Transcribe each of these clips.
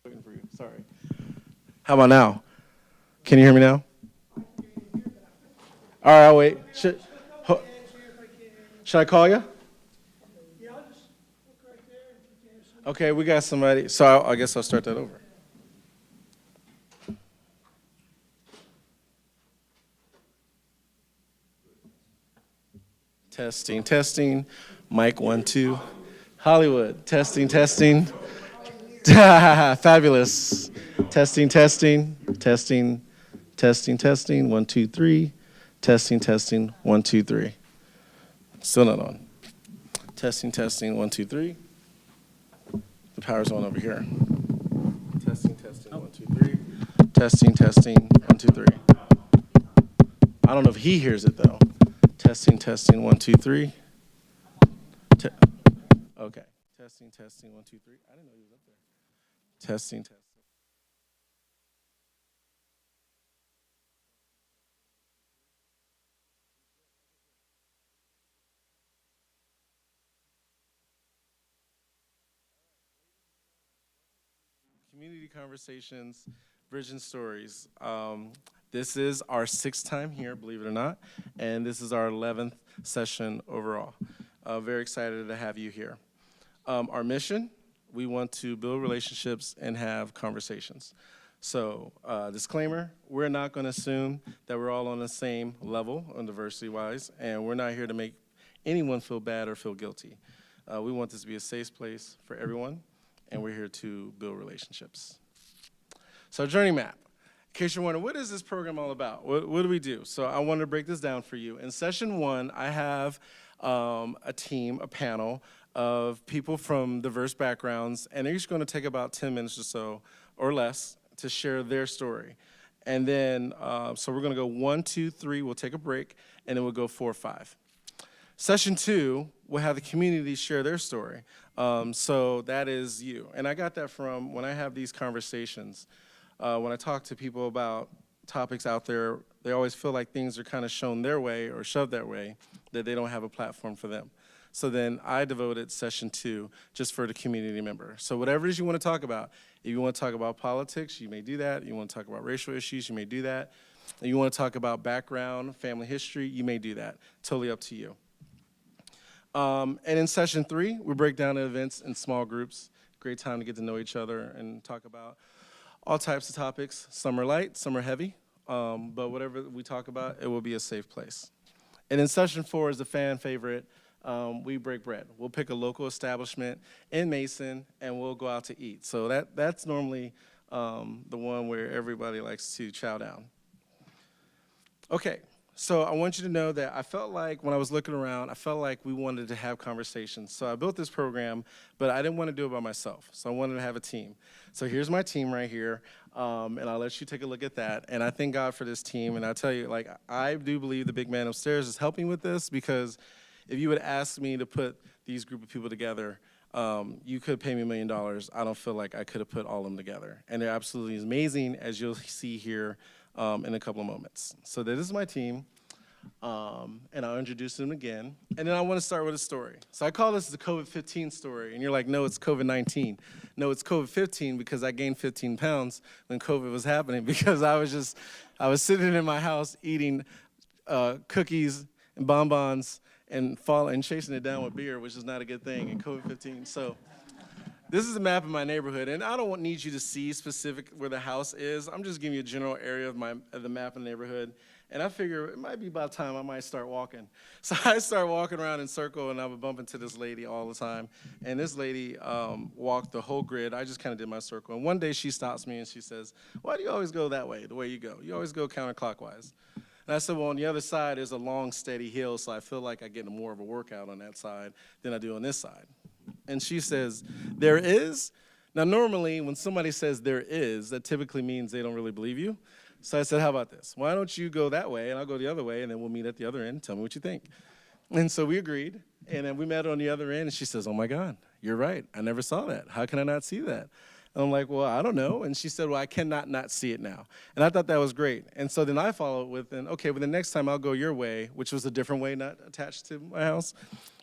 Waiting for you. Sorry. How about now? Can you hear me now? All right, I'll wait. Should I call you? Okay, we got somebody. So I guess I'll start that over. Testing, testing. Mic 1, 2. Hollywood. Testing, testing. Fabulous. Testing, testing. Testing, testing, testing. 1, 2, 3. Testing, testing. 1, 2, 3. Still not on. Testing, testing. 1, 2, 3. The power's on over here. Testing, testing. 1, 2, 3. Testing, testing. 1, 2, 3. I don't know if he hears it though. Testing, testing. 1, 2, 3. Okay. Testing, testing. 1, 2, 3. I didn't know he was up there. Testing, testing. Community Conversations, Bridging Stories. This is our 6th time here, believe it or not, and this is our 11th session overall. Very excited to have you here. Our mission, we want to build relationships and have conversations. So, disclaimer, we're not going to assume that we're all on the same level on diversity-wise, and we're not here to make anyone feel bad or feel guilty. We want this to be a safe place for everyone, and we're here to build relationships. So, journey map. In case you're wondering, what is this program all about? What do we do? So I wanted to break this down for you. In session 1, I have a team, a panel of people from diverse backgrounds, and they're each going to take about 10 minutes or so, or less, to share their story. And then, so we're going to go 1, 2, 3, we'll take a break, and then we'll go 4, 5. Session 2, we'll have the community share their story. So that is you. And I got that from when I have these conversations. When I talk to people about topics out there, they always feel like things are kind of shown their way or shoved their way, that they don't have a platform for them. So then I devoted session 2 just for the community member. So whatever it is you want to talk about, if you want to talk about politics, you may do that. You want to talk about racial issues, you may do that. If you want to talk about background, family history, you may do that. Totally up to you. And in session 3, we break down the events in small groups. Great time to get to know each other and talk about all types of topics. Some are light, some are heavy, but whatever we talk about, it will be a safe place. And in session 4 is the fan favorite, we break bread. We'll pick a local establishment in Mason, and we'll go out to eat. So that's normally the one where everybody likes to chow down. Okay. So I want you to know that I felt like when I was looking around, I felt like we wanted to have conversations. So I built this program, but I didn't want to do it by myself. So I wanted to have a team. So here's my team right here, and I'll let you take a look at that. And I thank God for this team. And I tell you, like, I do believe the big man upstairs is helping with this, because if you would ask me to put these group of people together, you could pay me $1 million. I don't feel like I could have put all of them together. And they're absolutely amazing, as you'll see here in a couple of moments. So this is my team, and I'll introduce them again. And then I want to start with a story. So I call this the COVID-15 story, and you're like, no, it's COVID-19. No, it's COVID-15 because I gained 15 pounds when COVID was happening, because I was sitting in my house eating cookies and bonbons and chasing it down with beer, which is not a good thing in COVID-15. So this is a map of my neighborhood, and I don't need you to see specific where the house is. I'm just giving you a general area of the map of the neighborhood, and I figure it might be about time I might start walking. So I start walking around in circle, and I would bump into this lady all the time, and this lady walked the whole grid. I just kind of did my circle, and one day she stops me, and she says, "Why do you always go that way, the way you go? You always go counterclockwise." And I said, well, on the other side is a long, steady hill, so I feel like I get more of a workout on that side than I do on this side. And she says, there is? Now, normally, when somebody says there is, that typically means they don't really believe you. So I said, how about this? Why don't you go that way, and I'll go the other way, and then we'll meet at the other end. Tell me what you think. And so we agreed, and then we met on the other end, and she says, oh, my God, you're right. I never saw that. How can I not see that? And I'm like, well, I don't know. And she said, well, I cannot not see it now. And I thought that was great. And so then I followed with, okay, well, the next time I'll go your way, which was a different way, not attached to my house.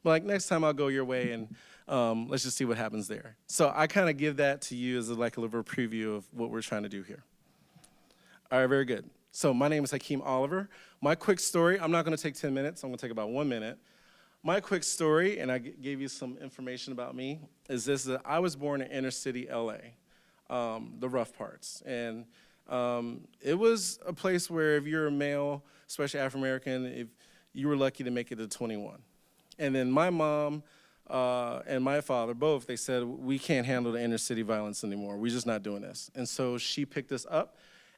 But like, next time I'll go your way, and let's just see what happens there. So I kind of give that to you as like a little preview of what we're trying to do here. All right, very good. So my name is Hakeem Oliver. My quick story, I'm not going to take 10 minutes. I'm going to take about 1 minute. My quick story, and I gave you some information about me, is this: that I was born in inner city LA, the rough parts. And it was a place where if you're a male, especially African-American, if you were lucky to make it to 21. And then my mom and my father, both, they said, we can't handle the inner city violence anymore. We're just not doing this. And so she picked us up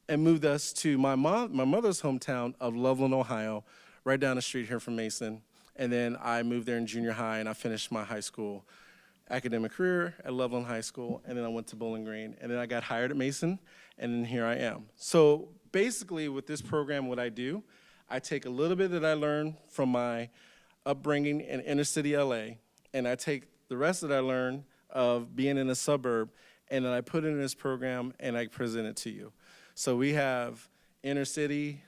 and moved us to my mother's hometown of Loveland, Ohio, right down the street here from Mason. And then I moved there in junior high, and I finished my high school academic career at Loveland High School, and then I went to Bowling Green, and then I got hired at Mason, and then here I am. So basically with this program, what I do, I take a little bit that I learned from my upbringing in inner city LA, and I take the rest that I learned of being in a suburb, and then I put it in this program, and I present it to you. So we have inner city,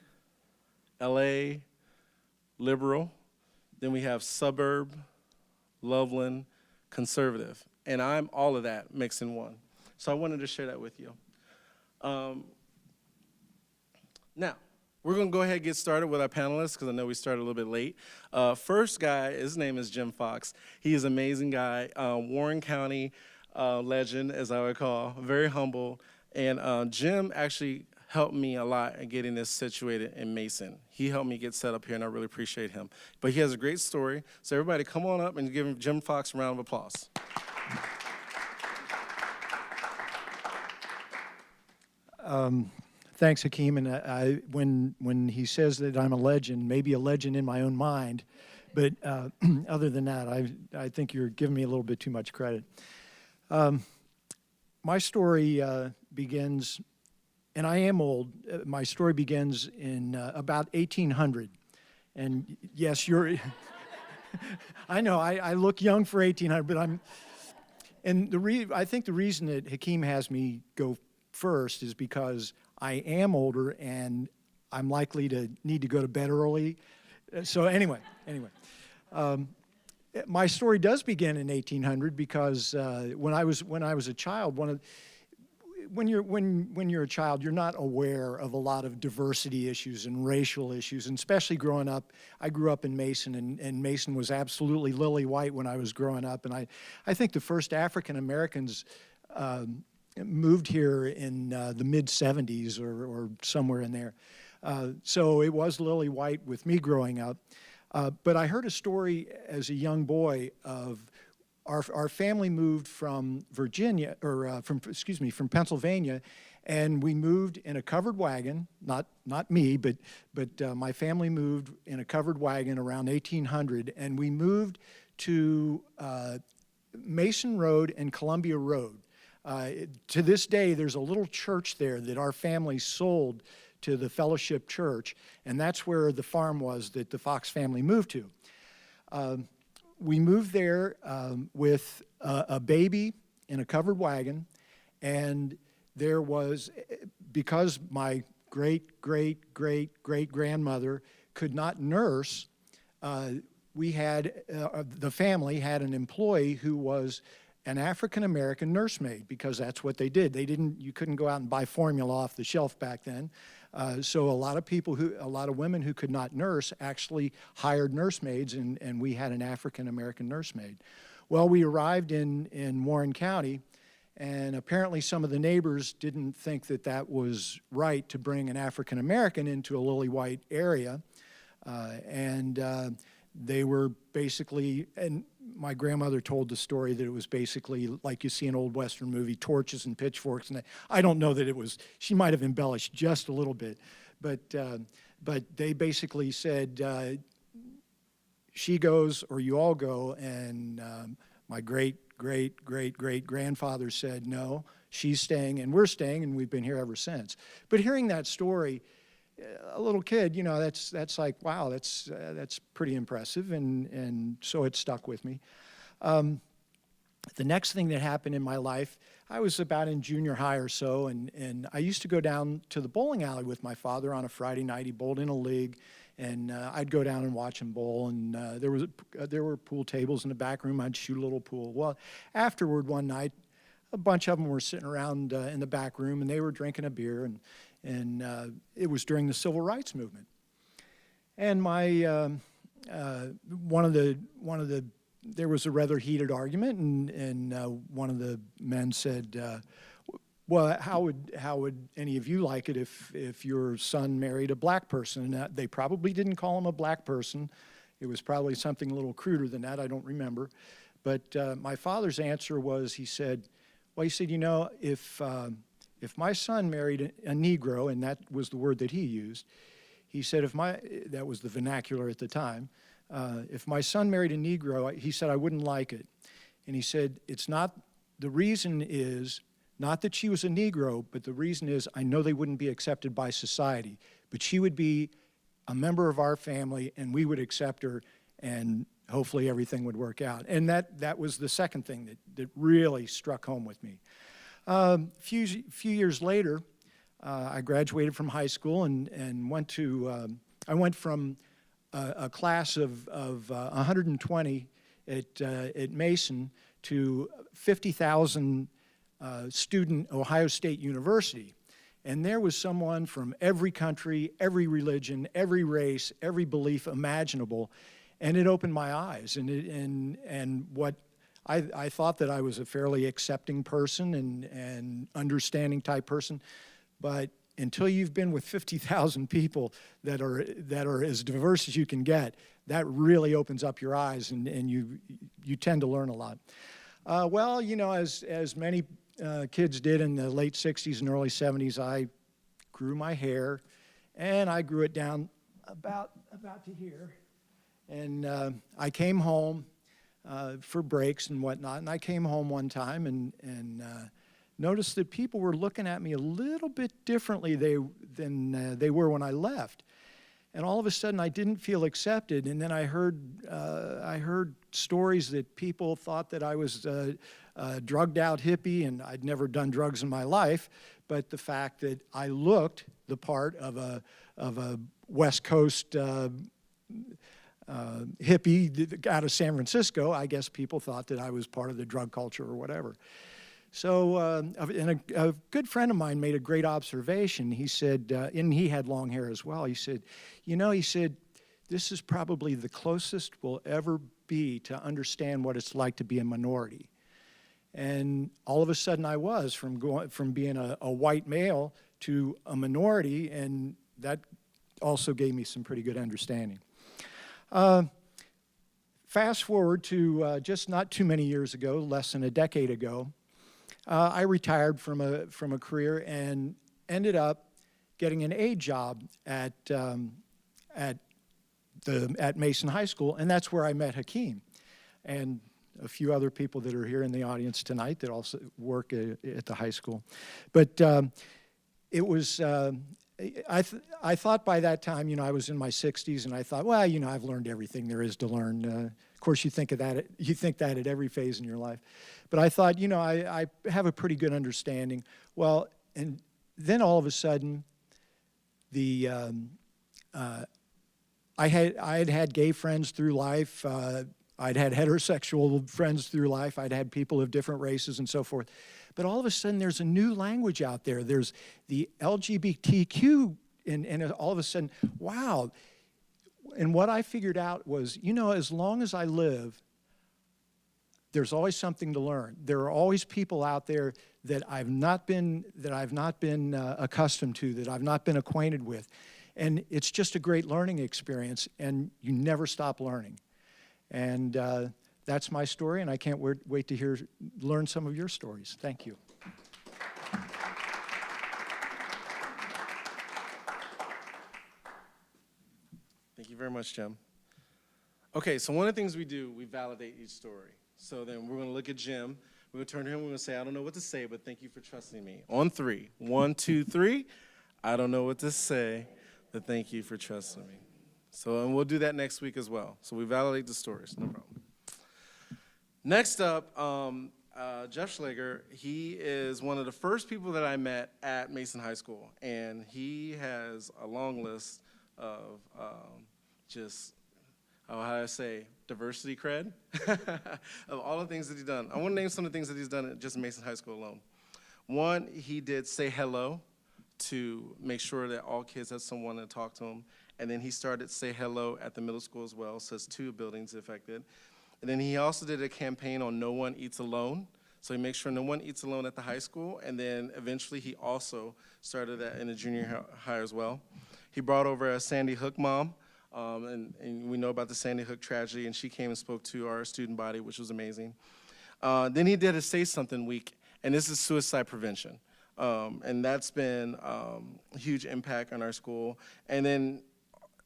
LA, liberal, then we have suburb, Loveland, conservative, and I'm all of that mixed in one. So I wanted to share that with you. Now, we're going to go ahead and get started with our panelists because I know we started a little bit late. First guy, his name is Jim Fox. He is an amazing guy, Warren County legend, as I would call, very humble. And Jim actually helped me a lot in getting this situated in Mason. He helped me get set up here, and I really appreciate him. But he has a great story. So everybody come on up and give Jim Fox a round of applause. Thanks, Hakeem. And when he says that I'm a legend, maybe a legend in my own mind, but other than that, I think you're giving me a little bit too much credit. My story begins, and I am old. My story begins in about 1800. And yes, you're, I know, I look young for 1800, but I'm, and I think the reason that Hakeem has me go first is because I am older and I'm likely to need to go to bed early. So anyway. My story does begin in 1800 because when I was a child, when you're a child, you're not aware of a lot of diversity issues and racial issues, and especially growing up. I grew up in Mason, and Mason was absolutely lily white when I was growing up, and I think the first African Americans moved here in the mid-'70s or somewhere in there. So it was lily white with me growing up. But I heard a story as a young boy of our family moved from Virginia, or from Pennsylvania, and we moved in a covered wagon. Not me, but my family moved in a covered wagon around 1800, and we moved to Mason Road and Columbia Road. To this day, there's a little church there that our family sold to the Fellowship Church, and that's where the farm was that the Fox family moved to. We moved there with a baby in a covered wagon, and there was, because my great-great-great-great-grandmother could not nurse, we had, the family had an employee who was an African-American nursemaid, because that's what they did. You couldn't go out and buy formula off the shelf back then. So a lot of women who could not nurse actually hired nursemaids, and we had an African-American nursemaid. Well, we arrived in Warren County, and apparently some of the neighbors didn't think that that was right to bring an African-American into a lily white area. They were basically, and my grandmother told the story that it was basically like you see in an old Western movie, torches and pitchforks. And I don't know that it was, she might have embellished just a little bit. But they basically said, she goes or you all go. And my great-great-great-great-grandfather said, no, she's staying and we're staying, and we've been here ever since. But hearing that story, a little kid, you know, that's like, wow, that's pretty impressive, and so it stuck with me. The next thing that happened in my life, I was about in junior high or so, and I used to go down to the bowling alley with my father on a Friday night. He bowled in a league, And I'd go down and watch them bowl, and there were pool tables in the back room. I'd shoot a little pool. Well, afterward one night, a bunch of them were sitting around in the back room, and they were drinking a beer, and it was during the Civil Rights Movement. And there was a rather heated argument, and one of the men said, well, how would any of you like it if your son married a black person? And they probably didn't call him a black person. It was probably something a little cruder than that. I don't remember. But my father's answer was, he said, you know, if my son married a Negro, and that was the word that he used, he said, that was the vernacular at the time, if my son married a Negro, he said, I wouldn't like it. And he said, the reason is not that she was a Negro, but the reason is I know they wouldn't be accepted by society, but she would be a member of our family, and we would accept her, and hopefully everything would work out. And that was the second thing that really struck home with me. Few years later, I graduated from high school and I went from a class of 120 at Mason to 50,000 student Ohio State University. And there was someone from every country, every religion, every race, every belief imaginable. And it opened my eyes. And what I thought that I was a fairly accepting person and understanding type person. But until you've been with 50,000 people that are as diverse as you can get, that really opens up your eyes, and you tend to learn a lot. Well, you know, as many kids did in the late 60s and early 70s, I grew my hair, and I grew it down about to here. And I came home for breaks and whatnot, and I came home one time and noticed that people were looking at me a little bit differently than they were when I left. And all of a sudden, I didn't feel accepted. And then I heard stories that people thought that I was a drugged out hippie, and I'd never done drugs in my life. But the fact that I looked the part of a West Coast hippie out of San Francisco, I guess people thought that I was part of the drug culture or whatever. So, and a good friend of mine made a great observation. He said, and he had long hair as well. He said, you know, this is probably the closest we'll ever be to understand what it's like to be a minority. And all of a sudden I was from being a white male to a minority, and that also gave me some pretty good understanding. Fast forward to just not too many years ago, less than a decade ago, I retired from a career and ended up getting an aide job at Mason High School, and that's where I met Hakeem and a few other people that are here in the audience tonight that also work at the high school. But it was I thought by that time, you know, I was in my 60s, and I thought, well, you know, I've learned everything there is to learn. Of course, you think that at every phase in your life. But I thought, you know, I have a pretty good understanding. Well, and then all of a sudden, I had gay friends through life. I'd had heterosexual friends through life. I'd had people of different races and so forth. But all of a sudden, there's a new language out there. There's the LGBTQ, and all of a sudden, wow. And what I figured out was, you know, as long as I live, there's always something to learn. There are always people out there that I've not been accustomed to, that I've not been acquainted with. And it's just a great learning experience, and you never stop learning. And that's my story, and I can't wait to learn some of your stories. Thank you. Thank you very much, Jim. Okay, so one of the things we do, we validate each story. So then we're going to look at Jim. We're going to turn to him. We're going to say, I don't know what to say, but thank you for trusting me. On three. 1, 2, 3. I don't know what to say, but thank you for trusting me. So, and we'll do that next week as well. So we validate the stories, no problem. Next up, Jeff Schleger. He is one of the first people that I met at Mason High School, and he has a long list of just, how do I say, diversity cred of all the things that he's done. I want to name some of the things that he's done at just Mason High School alone. One, he did Say Hello to make sure that all kids had someone to talk to them. And then he started Say Hello at the middle school as well, so it's 2 buildings affected. And then he also did a campaign on No One Eats Alone. So he makes sure no one eats alone at the high school. And then eventually he also started that in the junior high as well. He brought over a Sandy Hook mom. And we know about the Sandy Hook tragedy, and she came and spoke to our student body, which was amazing. Then he did a Say Something week, and this is suicide prevention. And that's been a huge impact on our school. And then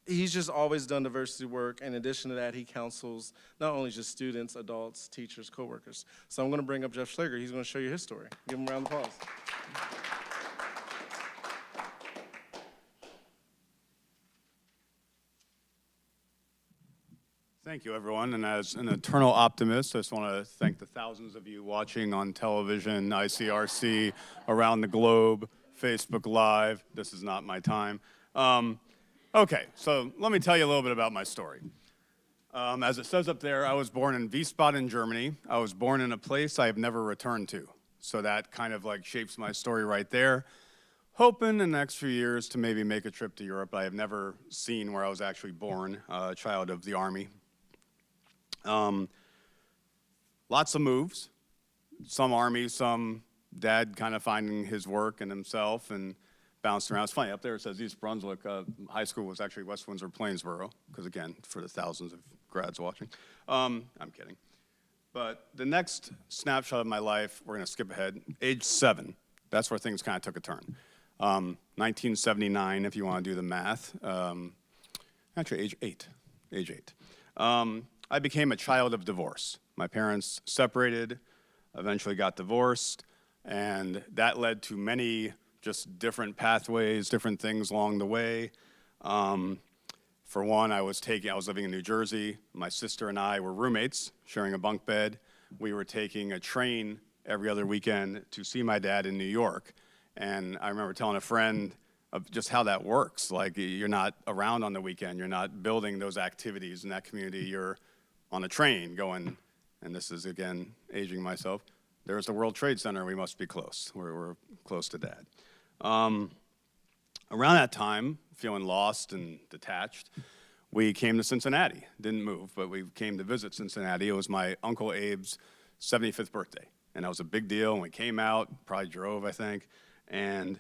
he's just always done diversity work. In addition to that, he counsels not only just students, adults, teachers, coworkers. So I'm going to bring up Jeff Schleger. He's going to show you his story. Give him a round of applause. Thank you, everyone. And as an eternal optimist, I just want to thank the thousands of you watching on television, ICRC, around the globe, Facebook Live. This is not my time. Okay, so let me tell you a little bit about my story. As it says up there, I was born in Wiesbaden, Germany. I was born in a place I have never returned to. So that kind of like shapes my story right there. Hoping in the next few years to maybe make a trip to Europe. I have never seen where I was actually born, a child of the Army. Lots of moves, some Army, some dad kind of finding his work and himself and bouncing around. It's funny, up there it says East Brunswick. High school was actually West Windsor, Plainsboro, because again, for the thousands of grads watching. I'm kidding. But the next snapshot of my life, we're going to skip ahead, age 7. That's where things kind of took a turn. 1979, if you want to do the math. Actually, age 8. I became a child of divorce. My parents separated, eventually got divorced, and that led to many just different pathways, different things along the way. For one, I was living in New Jersey. My sister and I were roommates, sharing a bunk bed. We were taking a train every other weekend to see my dad in New York. And I remember telling a friend of just how that works. Like, you're not around on the weekend. You're not building those activities in that community. You're on a train going, and this is, again, aging myself, there's the World Trade Center. We must be close. We're close to Dad. Around that time, feeling lost and detached, we came to Cincinnati. Didn't move, but we came to visit Cincinnati. It was my Uncle Abe's 75th birthday, and that was a big deal. And we came out, probably drove, I think, and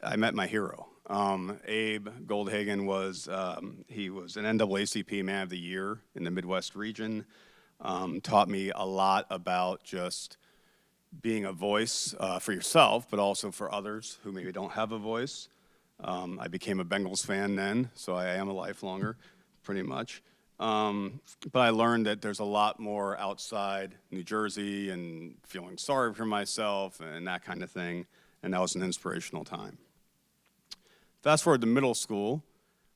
I met my hero. Abe Goldhagen was, he was an NAACP Man of the Year in the Midwest region. Taught me a lot about just being a voice for yourself, but also for others who maybe don't have a voice. I became a Bengals fan then, so I am a lifelonger, pretty much. But I learned that there's a lot more outside New Jersey and feeling sorry for myself and that kind of thing, and that was an inspirational time. Fast forward to middle school.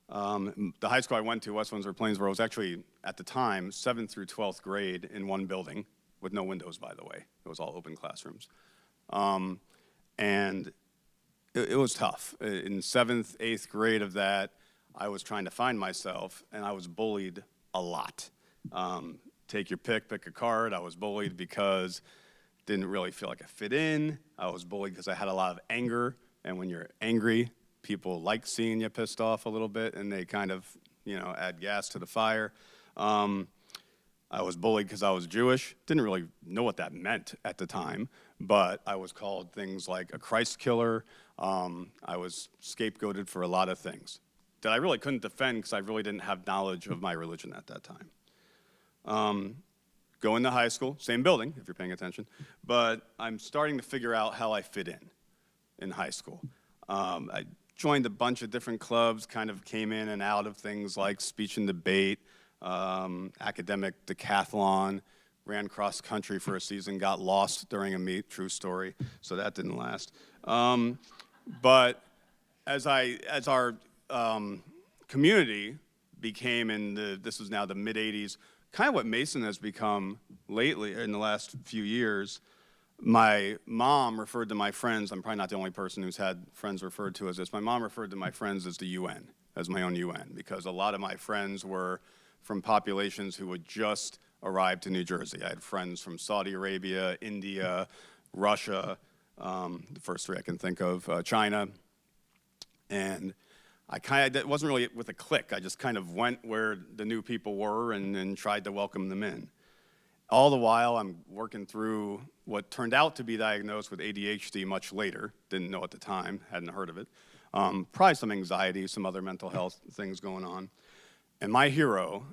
The high school I went to, West Windsor, Plainsboro, was actually, at the time, 7th through 12th grade in one building, with no windows, by the way. It was all open classrooms. And it was tough. In 7th, 8th grade of that, I was trying to find myself, and I was bullied a lot. Take your pick a card. I was bullied because didn't really feel like I fit in. I was bullied because I had a lot of anger, and when you're angry, people like seeing you pissed off a little bit, and they kind of, add gas to the fire. I was bullied because I was Jewish. Didn't really know what that meant at the time, but I was called things like a Christ killer. I was scapegoated for a lot of things that I really couldn't defend because I really didn't have knowledge of my religion at that time. Going to high school, same building, if you're paying attention, but I'm starting to figure out how I fit in high school. I joined a bunch of different clubs, kind of came in and out of things like speech and debate, academic decathlon, ran cross country for a season, got lost during a meet, true story, so that didn't last. But as our community became this is now the mid-'80s, kind of what Mason has become lately in the last few years. My mom referred to my friends, I'm probably not the only person who's had friends referred to as this, my mom referred to my friends as the UN. as my own UN, because a lot of my friends were from populations who had just arrived to New Jersey. I had friends from Saudi Arabia, India, Russia, the first three I can think of, China. And it wasn't really with a click. I just kind of went where the new people were and tried to welcome them in. All the while, I'm working through what turned out to be diagnosed with ADHD much later. Didn't know at the time, hadn't heard of it. Probably some anxiety, some other mental health things going on. And my hero,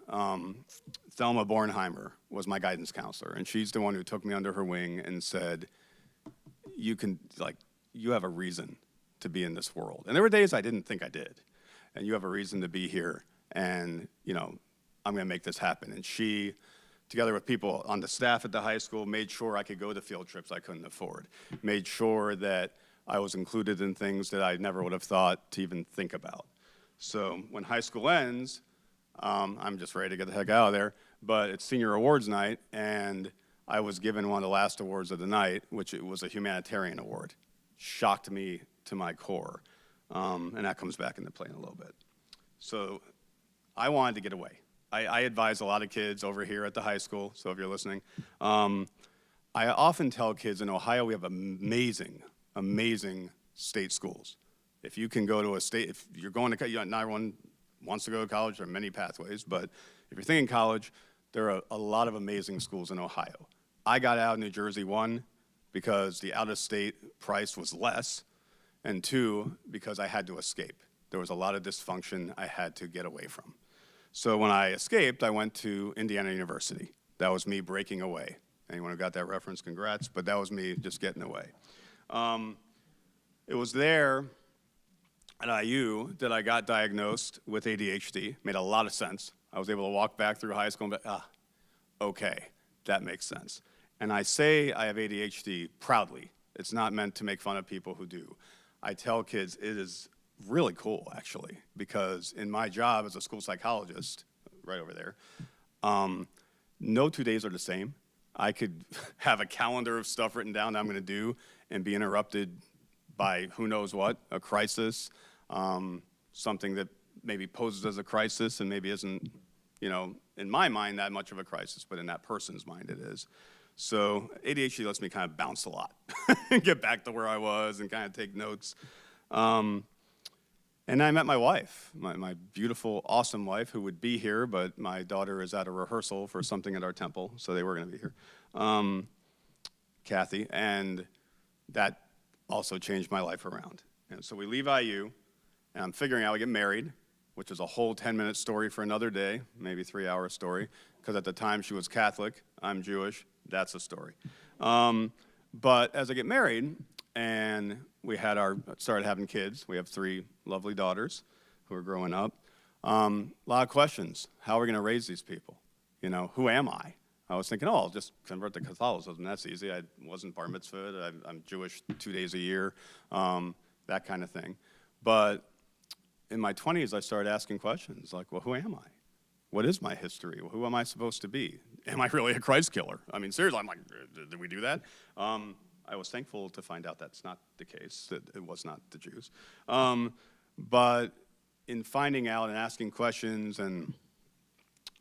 Thelma Bornheimer, was my guidance counselor. And she's the one who took me under her wing and said, you have a reason to be in this world. And there were days I didn't think I did. And you have a reason to be here. And, I'm going to make this happen. And she, together with people on the staff at the high school, made sure I could go to field trips I couldn't afford. Made sure that I was included in things that I never would have thought to even think about. So when high school ends, I'm just ready to get the heck out of there. But it's senior awards night, and I was given one of the last awards of the night, which it was a humanitarian award. Shocked me to my core. And that comes back into play in a little bit. So I wanted to get away. I advise a lot of kids over here at the high school, so if you're listening. I often tell kids in Ohio we have amazing, amazing state schools. If you can go to a state, if you're going to, not everyone wants to go to college, there are many pathways, but if you're thinking college, there are a lot of amazing schools in Ohio. I got out of New Jersey, one, because the out-of-state price was less, and two, because I had to escape. There was a lot of dysfunction I had to get away from. So when I escaped, I went to Indiana University. That was me breaking away. Anyone who got that reference, congrats, but that was me just getting away. It was there at IU that I got diagnosed with ADHD. Made a lot of sense. I was able to walk back through high school and be, okay, that makes sense. And I say I have ADHD proudly. It's not meant to make fun of people who do. I tell kids it is really cool, actually, because in my job as a school psychologist, right over there, no 2 days are the same. I could have a calendar of stuff written down that I'm going to do and be interrupted by who knows what, a crisis, something that maybe poses as a crisis and maybe isn't, in my mind that much of a crisis, but in that person's mind it is. So ADHD lets me kind of bounce a lot and get back to where I was and kind of take notes. And I met my wife, my beautiful, awesome wife, who would be here, but my daughter is at a rehearsal for something at our temple, so they were going to be here, Kathy, and that also changed my life around. And so we leave IU, and I'm figuring out we get married, which is a whole 10-minute story for another day, maybe 3-hour story, because at the time she was Catholic, I'm Jewish, that's a story. But as I get married, and we started having kids. We have 3 lovely daughters who are growing up. A lot of questions. How are we going to raise these people? Who am I? I was thinking, I'll just convert to Catholicism. That's easy. I wasn't bar mitzvahed. I'm Jewish 2 days a year, that kind of thing. But in my 20s, I started asking questions like, well, who am I? What is my history? Who am I supposed to be? Am I really a Christ killer? I mean, seriously, I'm like, did we do that? I was thankful to find out that's not the case, that it was not the Jews. But in finding out and asking questions and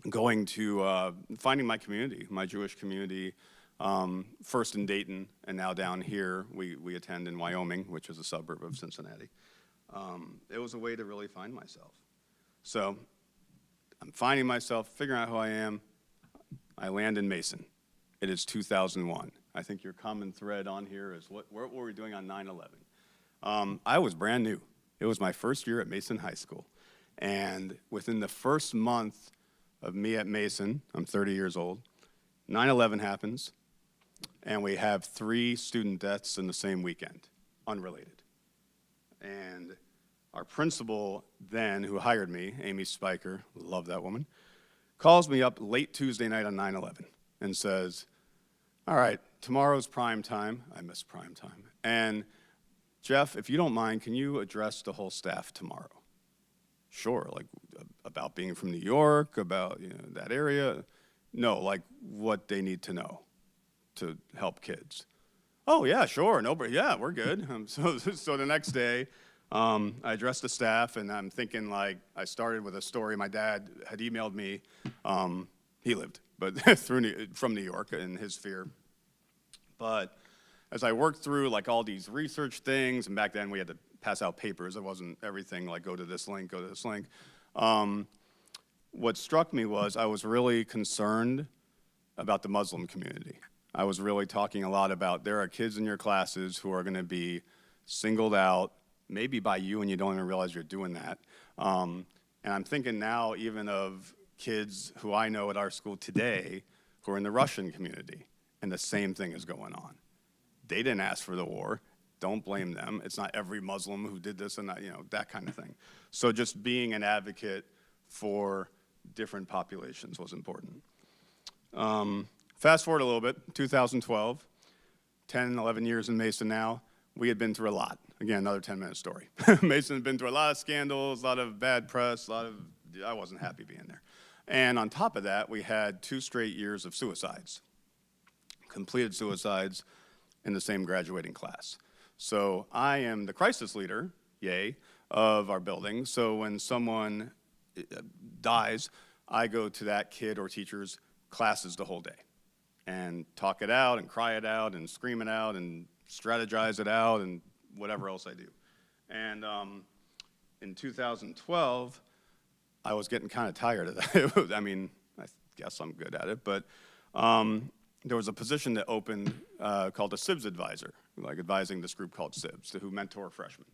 going to finding my community, my Jewish community, first in Dayton and now down here, we attend in Wyoming, which is a suburb of Cincinnati. It was a way to really find myself. So I'm finding myself, figuring out who I am. I land in Mason. It is 2001. I think your common thread on here is what were we doing on 9/11? I was brand new. It was my first year at Mason High School. And within the first month of me at Mason, I'm 30 years old, 9/11 happens, and we have 3 student deaths in the same weekend, unrelated. And our principal then, who hired me, Amy Spiker, love that woman, calls me up late Tuesday night on 9/11 and says, all right, tomorrow's prime time. I miss prime time. And Jeff, if you don't mind, can you address the whole staff tomorrow? Sure, like about being from New York, about that area. No, like what they need to know to help kids. Oh yeah, sure, nobody. Yeah, we're good. So the next day, I addressed the staff, and I'm thinking, like, I started with a story. My dad had emailed me. He lived, but from New York in his sphere. But as I worked through, like, all these research things, and back then we had to pass out papers. It wasn't everything like, go to this link, go to this link. What struck me was I was really concerned about the Muslim community. I was really talking a lot about there are kids in your classes who are going to be singled out, maybe by you, and you don't even realize you're doing that. And I'm thinking now even of kids who I know at our school today who are in the Russian community, and the same thing is going on. They didn't ask for the war. Don't blame them. It's not every Muslim who did this and that, that kind of thing. So just being an advocate for different populations was important. Fast forward a little bit, 2012, 10, 11 years in Mason now, we had been through a lot. Again, another 10-minute story. Mason had been through a lot of scandals, a lot of bad press, I wasn't happy being there. And on top of that, we had 2 straight years of suicides, completed suicides in the same graduating class. So I am the crisis leader, yay, of our building. So when someone dies, I go to that kid or teacher's classes the whole day and talk it out and cry it out and scream it out and strategize it out and whatever else I do. And in 2012, I was getting kind of tired of that. I mean, I guess I'm good at it, but there was a position that opened called a SIBS advisor, like advising this group called SIBS, who mentor freshmen.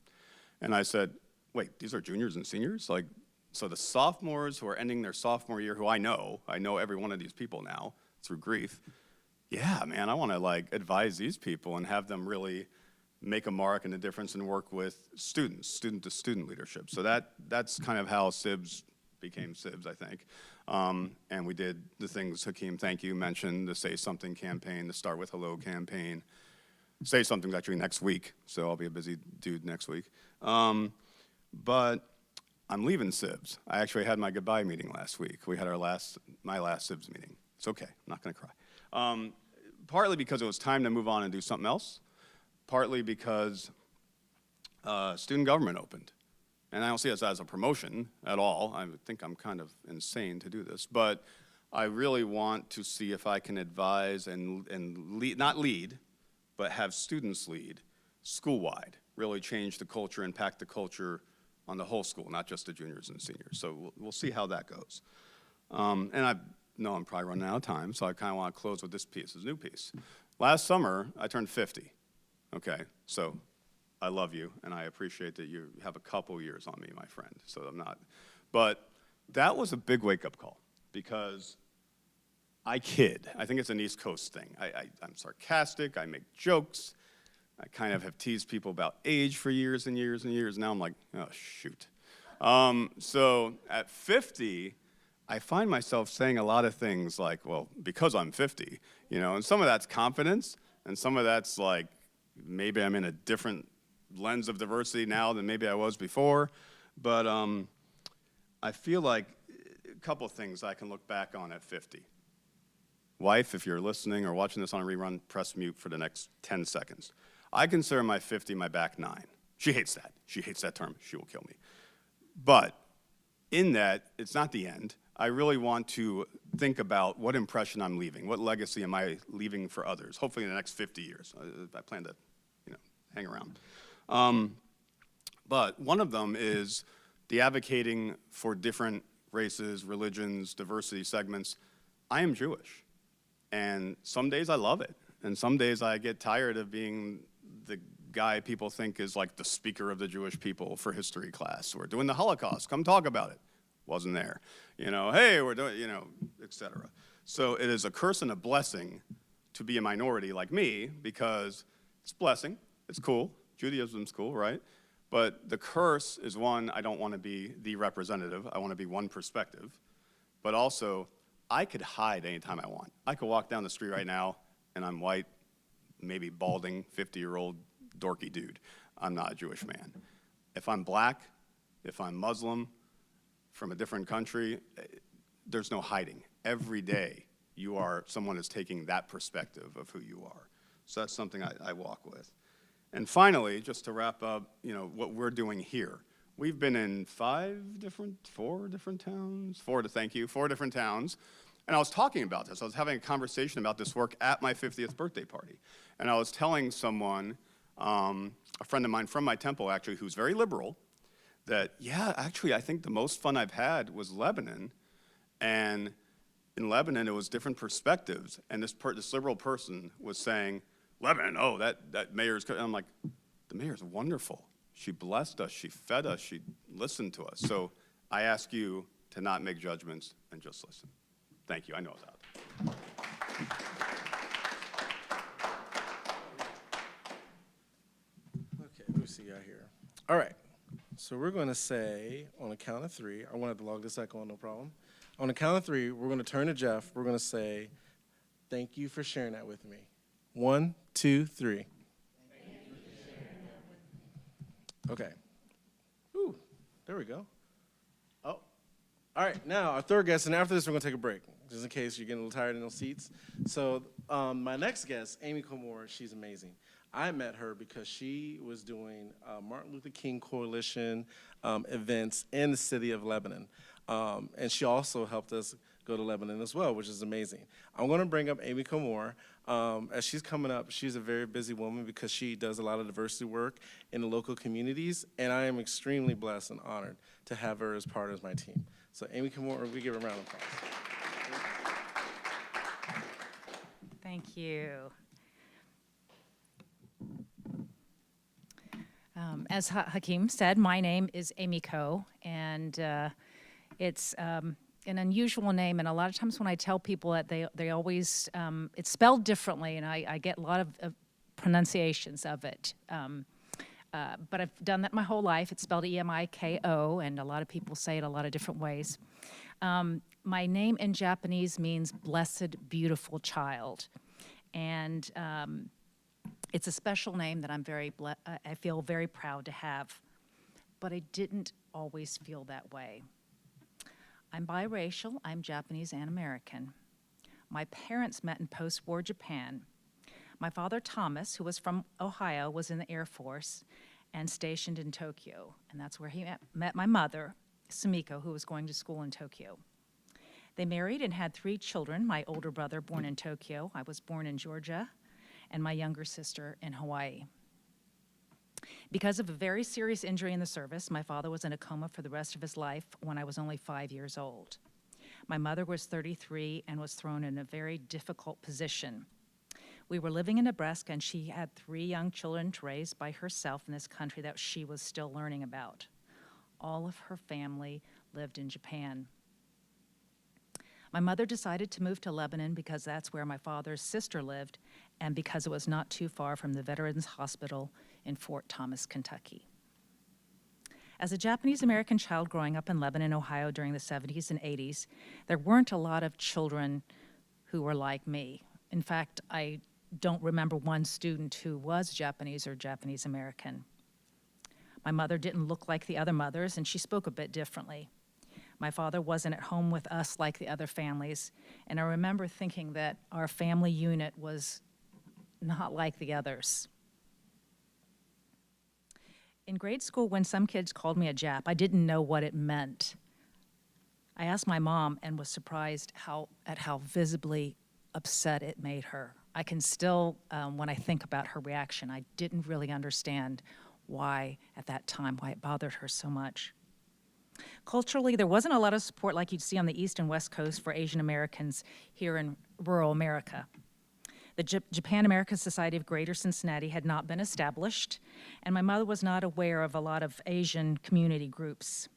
And I said, wait, these are juniors and seniors? Like, so the sophomores who are ending their sophomore year, who I know every one of these people now through grief. Yeah, man, I want to like advise these people and have them really make a mark and a difference and work with students, student-to-student leadership. So that's kind of how SIBS became SIBS, I think. And we did the things Hakeem, thank you, mentioned, the Say Something campaign, the Start With Hello campaign. Say Something's actually next week, so I'll be a busy dude next week. But I'm leaving SIBS. I actually had my goodbye meeting last week. We had my last SIBS meeting. It's okay, I'm not gonna cry. Partly because it was time to move on and do something else, partly because student government opened. And I don't see this as a promotion at all. I think I'm kind of insane to do this, but I really want to see if I can advise and lead, not lead, but have students lead school-wide, really change the culture, impact the culture on the whole school, not just the juniors and seniors. So we'll see how that goes. And I know I'm probably running out of time, so I kind of want to close with this new piece. Last summer, I turned 50, okay? So I love you, and I appreciate that you have a couple years on me, my friend, so I'm not. But that was a big wake-up call, because I kid. I think it's an East Coast thing. I'm sarcastic, I make jokes, I kind of have teased people about age for years and years and years. Now I'm like, oh, shoot. So at 50, I find myself saying a lot of things like, well, because I'm 50, and some of that's confidence, and some of that's like, maybe I'm in a different lens of diversity now than maybe I was before. But I feel like a couple things I can look back on at 50. Wife, if you're listening or watching this on a rerun, press mute for the next 10 seconds. I consider my 50 my back 9. She hates that. She hates that term. She will kill me. But in that, it's not the end. I really want to think about what impression I'm leaving. What legacy am I leaving for others? Hopefully in the next 50 years. I plan to, hang around. But one of them is the advocating for different races, religions, diversity segments. I am Jewish. And some days I love it. And some days I get tired of being the guy people think is like the speaker of the Jewish people for history class. We're doing the Holocaust, come talk about it. Wasn't there. Hey, we're doing, et cetera. So it is a curse and a blessing to be a minority like me, because it's a blessing, it's cool, Judaism's cool, right? But the curse is one, I don't want to be the representative, I want to be one perspective, but also I could hide anytime I want. I could walk down the street right now and I'm white, maybe balding, 50-year-old dorky dude. I'm not a Jewish man. If I'm black, if I'm Muslim, from a different country, there's no hiding. Every day, someone is taking that perspective of who you are. So that's something I walk with. And finally, just to wrap up, what we're doing here. We've been in four different towns. Four different towns. And I was talking about this. I was having a conversation about this work at my 50th birthday party. And I was telling someone, a friend of mine from my temple actually, who's very liberal, that, yeah, actually, I think the most fun I've had was Lebanon. And in Lebanon, it was different perspectives. And this liberal person was saying, Lebanon, oh, that mayor's, and I'm like, the mayor's wonderful. She blessed us, she fed us, she listened to us. So I ask you to not make judgments and just listen. Thank you, I know it's out. Okay, let me see out here. All right, so we're going to say on a count of three, I wanted to log this echo on, no problem. On a count of three, we're going to turn to Jeff. We're going to say, thank you for sharing that with me. 1, 2, 3. Okay. Ooh, there we go. Oh, all right, now our third guest, and after this we're going to take a break, just in case you're getting a little tired in those seats. So my next guest, Amy Comor, she's amazing. I met her because she was doing Martin Luther King Coalition events in the city of Lebanon. And she also helped us go to Lebanon as well, which is amazing. I'm going to bring up Amy Comor. As she's coming up, she's a very busy woman because she does a lot of diversity work in the local communities, and I am extremely blessed and honored to have her as part of my team. So Amy Comor, we give her a round of applause. Thank you. As Hakeem said, my name is Amy Coe, and it's an unusual name, and a lot of times when I tell people that, they always, it's spelled differently, and I get a lot of pronunciations of it. But I've done that my whole life. It's spelled E-M-I-K-O, and a lot of people say it a lot of different ways. My name in Japanese means blessed, beautiful child. And it's a special name that I feel very proud to have. But I didn't always feel that way. I'm biracial. I'm Japanese and American. My parents met in post-war Japan. My father, Thomas, who was from Ohio, was in the Air Force and stationed in Tokyo. And that's where he met my mother, Sumiko, who was going to school in Tokyo. They married and had 3 children, my older brother born in Tokyo, I was born in Georgia, and my younger sister in Hawaii. Because of a very serious injury in the service, my father was in a coma for the rest of his life when I was only 5 years old. My mother was 33 and was thrown in a very difficult position. We were living in Nebraska, and she had 3 young children to raise by herself in this country that she was still learning about. All of her family lived in Japan. My mother decided to move to Lebanon because that's where my father's sister lived and because it was not too far from the Veterans Hospital in Fort Thomas, Kentucky. As a Japanese-American child growing up in Lebanon, Ohio during the 70s and 80s, there weren't a lot of children who were like me. In fact, I don't remember one student who was Japanese or Japanese-American. My mother didn't look like the other mothers, and she spoke a bit differently. My father wasn't at home with us like the other families, and I remember thinking that our family unit was not like the others. In grade school, when some kids called me a Jap, I didn't know what it meant. I asked my mom and was surprised at how visibly upset it made her. I can still, when I think about her reaction, I didn't really understand why, at that time, why it bothered her so much. Culturally, there wasn't a lot of support like you'd see on the East and West Coast for Asian Americans here in rural America. The Japan-American Society of Greater Cincinnati had not been established, and my mother was not aware of a lot of Asian community groups.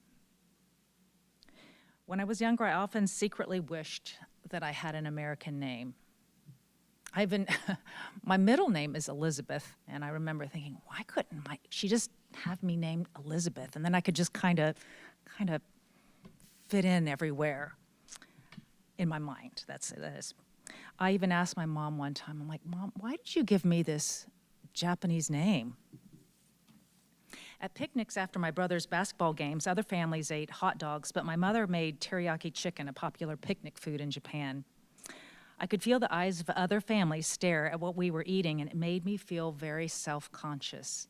When I was younger, I often secretly wished that I had an American name. My middle name is Elizabeth, and I remember thinking, why couldn't she just have me named Elizabeth, and then I could just kind of fit in everywhere in my mind. That is. I even asked my mom one time, I'm like, Mom, why did you give me this Japanese name? At picnics after my brother's basketball games, other families ate hot dogs, but my mother made teriyaki chicken, a popular picnic food in Japan. I could feel the eyes of other families stare at what we were eating, and it made me feel very self-conscious.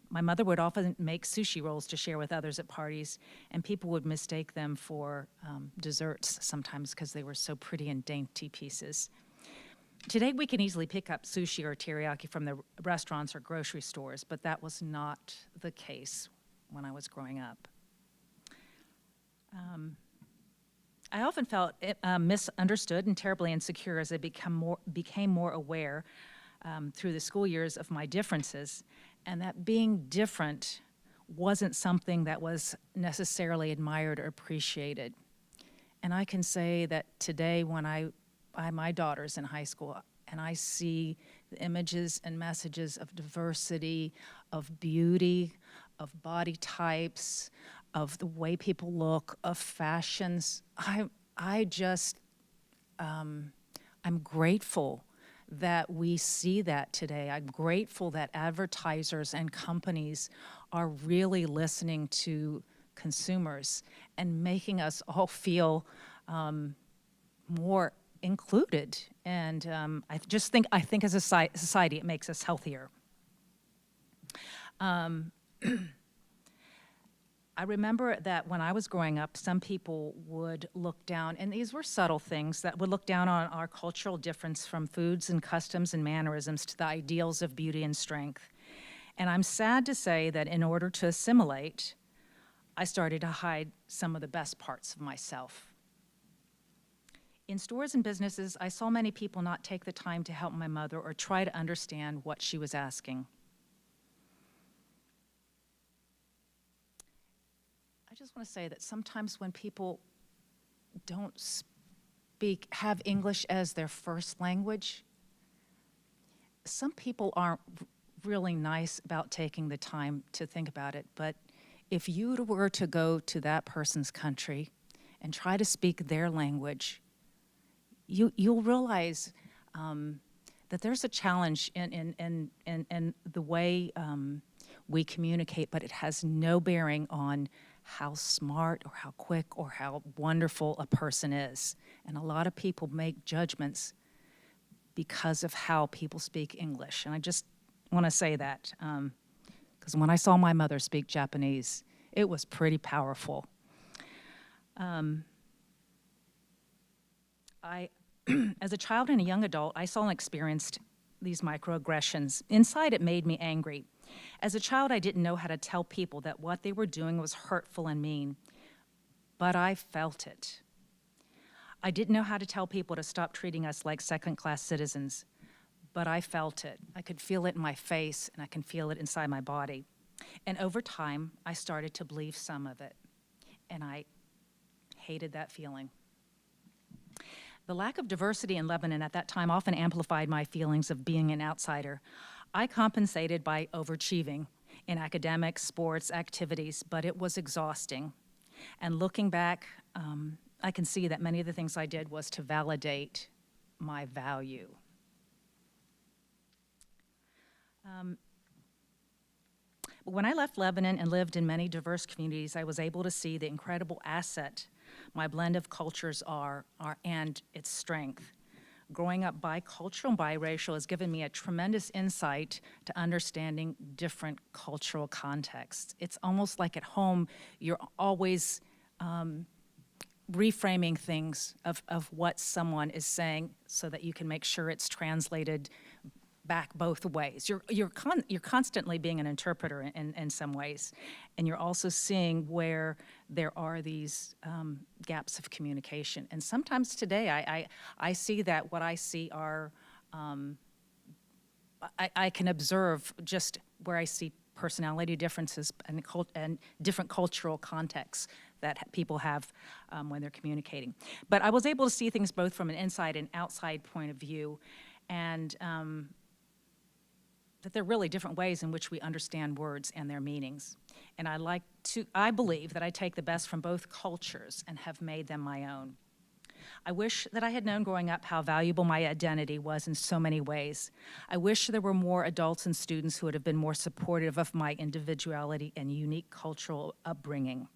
My mother would often make sushi rolls to share with others at parties, and people would mistake them for desserts sometimes because they were so pretty and dainty pieces. Today, we can easily pick up sushi or teriyaki from the restaurants or grocery stores, but that was not the case when I was growing up. I often felt misunderstood and terribly insecure as I became more aware through the school years of my differences, and that being different wasn't something that was necessarily admired or appreciated. And I can say that today when I my daughter's in high school and I see the images and messages of diversity, of beauty, of body types, of the way people look, of fashions, I'm grateful that we see that today. I'm grateful that advertisers and companies are really listening to consumers and making us all feel more included. And I think as a society, it makes us healthier. I remember that when I was growing up, some people would look down, and these were subtle things, that would look down on our cultural difference from foods and customs and mannerisms to the ideals of beauty and strength. And I'm sad to say that in order to assimilate, I started to hide some of the best parts of myself. In stores and businesses, I saw many people not take the time to help my mother or try to understand what she was asking. I just want to say that sometimes when people don't have English as their first language, some people aren't really nice about taking the time to think about it. But if you were to go to that person's country and try to speak their language, you'll realize that there's a challenge in the way we communicate, but it has no bearing on how smart or how quick or how wonderful a person is. And a lot of people make judgments because of how people speak English. And I just want to say that, because when I saw my mother speak Japanese, it was pretty powerful. As a child and a young adult, I saw and experienced these microaggressions. Inside, it made me angry. As a child, I didn't know how to tell people that what they were doing was hurtful and mean, but I felt it. I didn't know how to tell people to stop treating us like second-class citizens, but I felt it. I could feel it in my face, and I can feel it inside my body. And over time, I started to believe some of it, and I hated that feeling. The lack of diversity in Lebanon at that time often amplified my feelings of being an outsider. I compensated by overachieving in academics, sports, activities, but it was exhausting. And looking back, I can see that many of the things I did was to validate my value. When I left Lebanon and lived in many diverse communities, I was able to see the incredible asset my blend of cultures are and its strength. Growing up bicultural and biracial has given me a tremendous insight to understanding different cultural contexts. It's almost like at home, you're always reframing things of what someone is saying so that you can make sure it's translated back both ways. You're constantly being an interpreter in some ways, and you're also seeing where there are these gaps of communication. And sometimes today, I see that what I see are, I can observe just where I see personality differences and different cultural contexts that people have when they're communicating. But I was able to see things both from an inside and outside point of view, and that there are really different ways in which we understand words and their meanings. And I believe that I take the best from both cultures and have made them my own. I wish that I had known growing up how valuable my identity was in so many ways. I wish there were more adults and students who would have been more supportive of my individuality and unique cultural upbringing.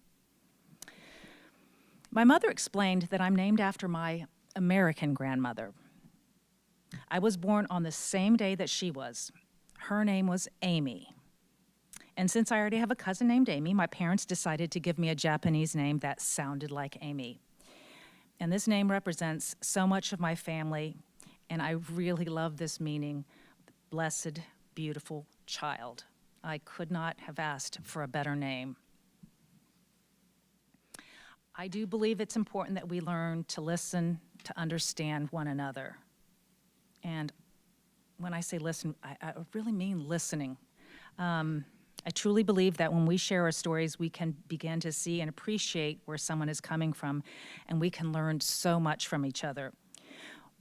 My mother explained that I'm named after my American grandmother. I was born on the same day that she was. Her name was Amy. And since I already have a cousin named Amy, my parents decided to give me a Japanese name that sounded like Amy. And this name represents so much of my family, and I really love this meaning, blessed, beautiful child. I could not have asked for a better name. I do believe it's important that we learn to listen, to understand one another. And when I say listen, I really mean listening. I truly believe that when we share our stories, we can begin to see and appreciate where someone is coming from, and we can learn so much from each other.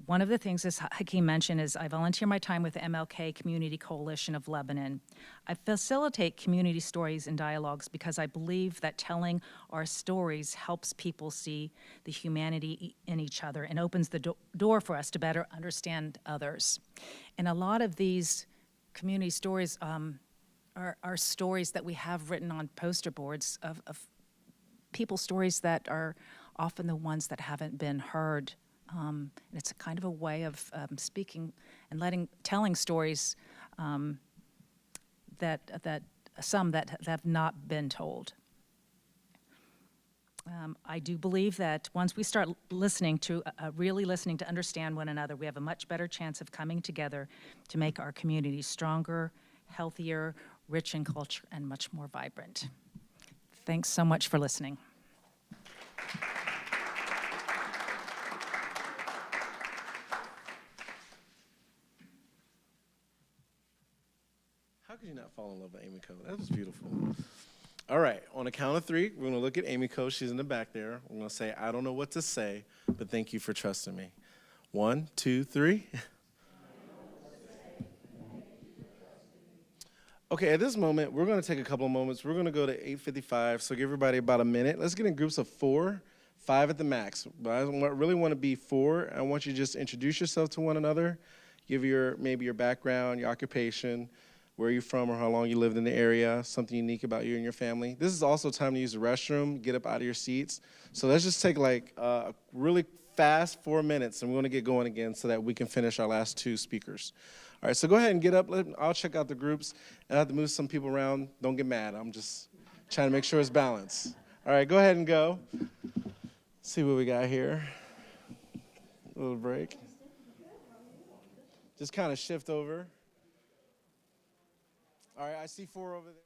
One of the things, as Hakeem mentioned, is I volunteer my time with the MLK Community Coalition of Lebanon. I facilitate community stories and dialogues because I believe that telling our stories helps people see the humanity in each other and opens the door for us to better understand others. And a lot of these community stories are stories that we have written on poster boards of people's stories that are often the ones that haven't been heard. And it's a kind of a way of speaking and telling stories that some that have not been told. I do believe that once we start listening to, really listening to understand one another, we have a much better chance of coming together to make our community stronger, healthier, rich in culture, and much more vibrant. Thanks so much for listening. How could you not fall in love with Amy Coe? That was beautiful. All right, on the count of three, we're gonna look at Amy Coe. She's in the back there. We're gonna say, I don't know what to say, but thank you for trusting me. 1, 2, 3. Okay, at this moment, we're gonna take a couple of moments. We're gonna go to 8:55, so give everybody about a minute. Let's get in groups of 4, 5 at the max. But I really wanna be 4. I want you to just introduce yourself to one another, give maybe your background, your occupation, where you're from or how long you lived in the area, something unique about you and your family. This is also time to use the restroom, get up out of your seats. So let's just take like a really fast 4 minutes, and we're gonna get going again so that we can finish our last 2 speakers. All right, so go ahead and get up. I'll check out the groups. I have to move some people around. Don't get mad. I'm just trying to make sure it's balanced. All right, go ahead and go. See what we got here. A little break. Just kind of shift over. All right, I see 4 over there.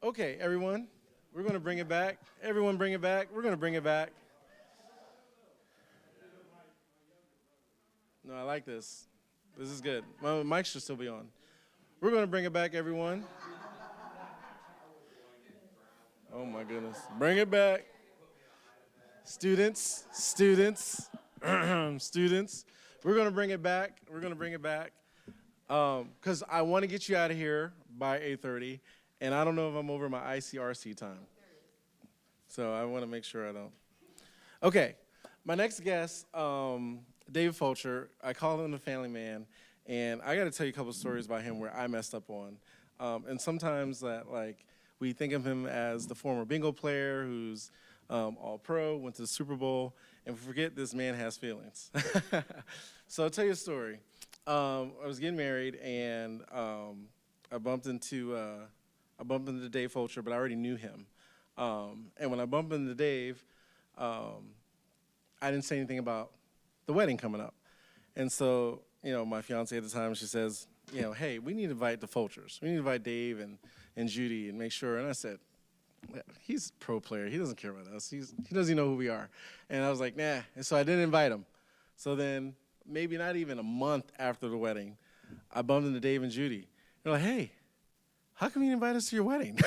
Okay, everyone, we're going to bring it back. Everyone bring it back. We're going to bring it back. No, I like this. This is good. My mic should still be on. We're going to bring it back, everyone. Oh, my goodness. Bring it back. Students, students, students. We're going to bring it back. We're going to bring it back. Because I want to get you out of here by 8:30, and I don't know if I'm over my ICRC time. So I want to make sure I don't. Okay, my next guest, David Fulcher. I call him the family man, and I got to tell you a couple of stories about him where I messed up on. And sometimes that, like, we think of him as the former bingo player who's all pro, went to the Super Bowl, and forget this man has feelings. So I'll tell you a story. I was getting married, and I bumped into Dave Fulcher, but I already knew him. And when I bumped into Dave, I didn't say anything about the wedding coming up. And so, my fiance at the time, she says, hey, we need to invite the Fulchers. We need to invite Dave and Judy and make sure. And I said, he's a pro player. He doesn't care about us. He doesn't even know who we are. And I was like, nah. And so I didn't invite him. So then, maybe not even a month after the wedding, I bumped into Dave and Judy. They're like, hey, how come you didn't invite us to your wedding?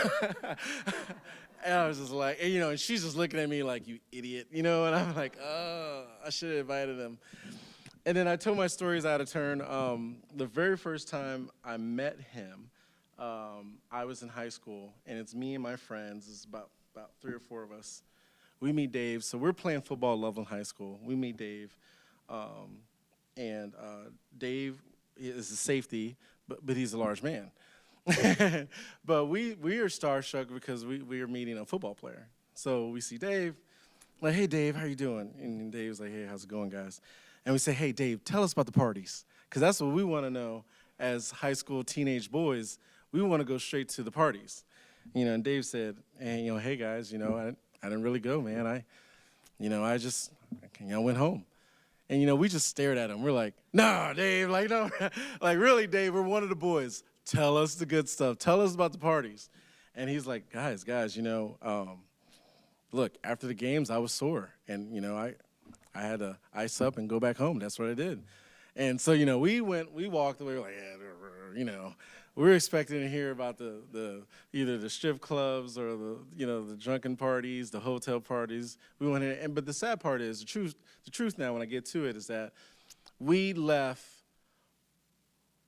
And I was just like, and she's just looking at me like, you idiot, and I'm like, oh, I should have invited them. And then I told my stories out of turn. The very first time I met him, I was in high school, and it's me and my friends. It's about 3 or 4 of us. We meet Dave. So we're playing football at Loveland High School. We meet Dave. And Dave is a safety, but he's a large man. But we are starstruck because we are meeting a football player. So we see Dave, like, hey, Dave, how you doing? And Dave's like, hey, how's it going, guys? And we say, hey, Dave, tell us about the parties. Because that's what we want to know as high school teenage boys. We want to go straight to the parties. And Dave said, hey, guys, I didn't really go, man. I just went home. And, we just stared at him. We're like, no, Dave, like, no. Like, really, Dave, we're one of the boys. Tell us the good stuff. Tell us about the parties. And he's like, guys, look, after the games, I was sore. And, I had to ice up and go back home. That's what I did. And so, we walked away, like, yeah, we were expecting to hear about the either the strip clubs or the drunken parties, the hotel parties. We went in, but the sad part is the truth now when I get to it is that we left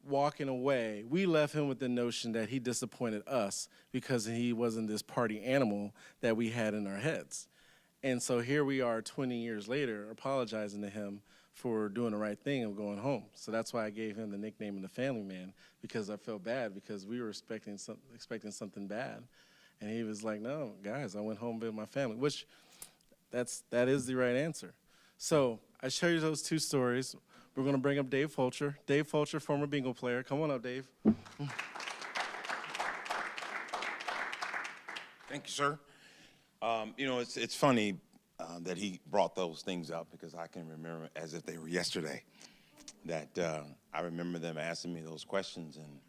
walking away. We left him with the notion that he disappointed us because he wasn't this party animal that we had in our heads. And so here we are 20 years later apologizing to him for doing the right thing and going home. So that's why I gave him the nickname of the family man, because I felt bad because we were expecting something bad. And he was like, no, guys, I went home with my family, which that is the right answer. So I share you those 2 stories. We're going to bring up Dave Fulcher. Dave Fulcher, former bingo player. Come on up, Dave. Thank you, sir. It's funny that he brought those things up because I can remember as if they were yesterday that I remember them asking me those questions. And,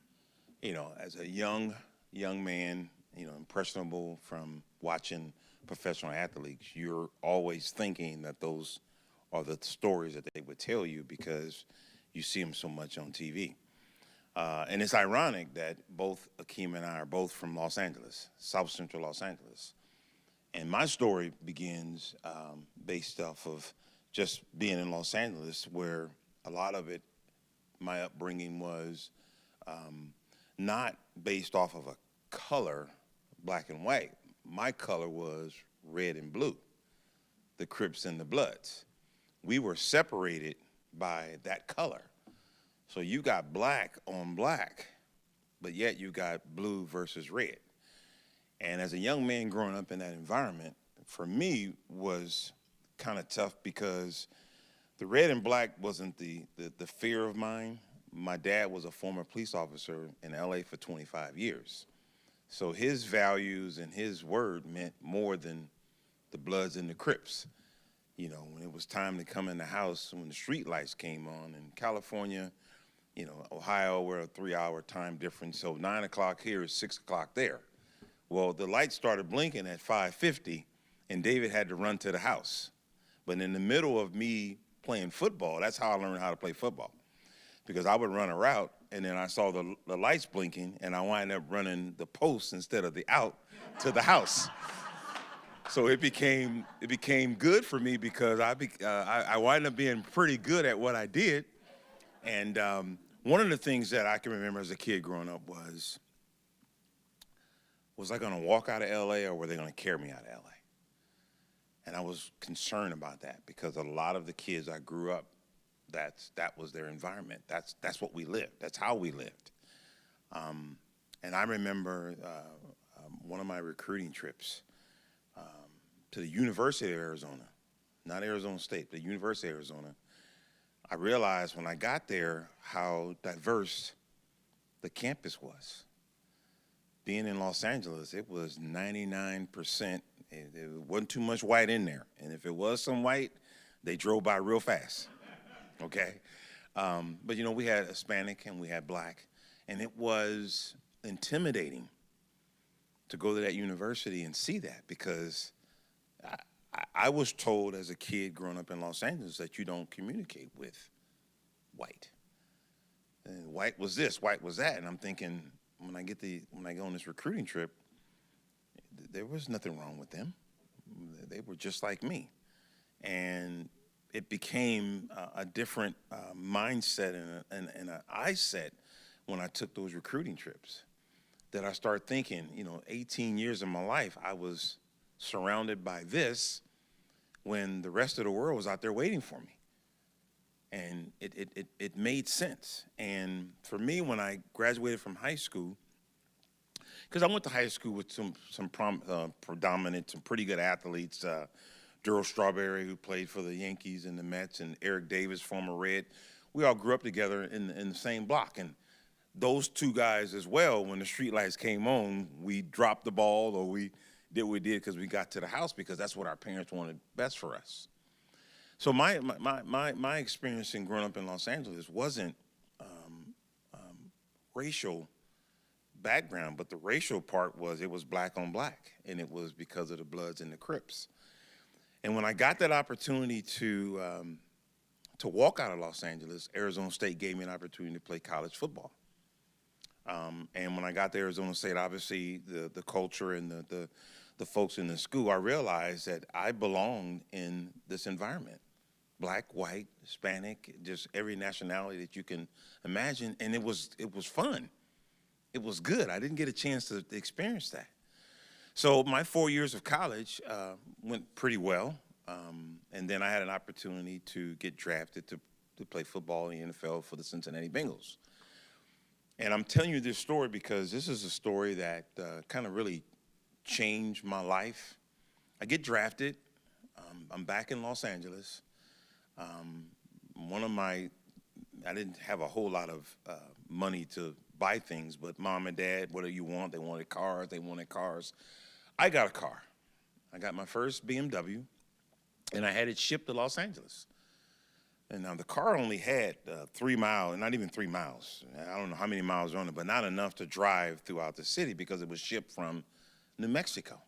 as a young man, impressionable from watching professional athletes, you're always thinking that those are the stories that they would tell you because you see them so much on TV. And it's ironic that both Akeem and I are both from Los Angeles, South Central Los Angeles. And my story begins based off of just being in Los Angeles, where a lot of it, my upbringing was not based off of a color, black and white. My color was red and blue, the Crips and the Bloods. We were separated by that color. So you got black on black, but yet you got blue versus red. And as a young man growing up in that environment, for me was kind of tough because the red and black wasn't the fear of mine. My dad was a former police officer in LA for 25 years. So his values and his word meant more than the Bloods and the Crips. When it was time to come in the house, when the street lights came on in California, Ohio, we're a 3-hour time difference. So 9 o'clock here is 6 o'clock there. Well, the lights started blinking at 5:50, and David had to run to the house. But in the middle of me playing football, that's how I learned how to play football. Because I would run a route, and then I saw the lights blinking, and I wound up running the post instead of the out to the house. So it became good for me because I wound up being pretty good at what I did. And one of the things that I can remember as a kid growing up was I going to walk out of L.A. or were they going to carry me out of L.A.? And I was concerned about that because a lot of the kids I grew up, that was their environment. That's what we lived. That's how we lived. And I remember one of my recruiting trips to the University of Arizona, not Arizona State, the University of Arizona. I realized when I got there how diverse the campus was. Being in Los Angeles, it was 99%. It wasn't too much white in there. And if it was some white, they drove by real fast, okay? But, you know, we had Hispanic and we had black. And it was intimidating to go to that university and see that because I was told as a kid growing up in Los Angeles that you don't communicate with white. And white was this, white was that. And I'm thinking, when I go on this recruiting trip, there was nothing wrong with them. They were just like me. And it became a different mindset and an eye set when I took those recruiting trips. That I started thinking, you know, 18 years of my life, I was surrounded by this when the rest of the world was out there waiting for me. And it made sense. And for me, when I graduated from high school, because I went to high school with some predominant, some pretty good athletes, Darryl Strawberry, who played for the Yankees and the Mets, and Eric Davis, former Red. We all grew up together in the same block. And those two guys as well, when the street lights came on, we dropped the ball or we did what we did because we got to the house because that's what our parents wanted best for us. So my experience in growing up in Los Angeles wasn't racial background, but the racial part was it was black on black, and it was because of the Bloods and the Crips. And when I got that opportunity to walk out of Los Angeles, Arizona State gave me an opportunity to play college football. And when I got to Arizona State, obviously the culture and the folks in the school, I realized that I belonged in this environment. Black, white, Hispanic, just every nationality that you can imagine. And it was fun. It was good. I didn't get a chance to experience that. So my 4 years of college went pretty well. And then I had an opportunity to get drafted to play football in the NFL for the Cincinnati Bengals. And I'm telling you this story because this is a story that kind of really changed my life. I get drafted. I'm back in Los Angeles. I didn't have a whole lot of money to buy things, but mom and dad, what do you want? They wanted cars. I got a car. I got my first BMW, and I had it shipped to Los Angeles. And now the car only had 3 miles, not even 3 miles. I don't know how many miles on it, but not enough to drive throughout the city because it was shipped from New Mexico.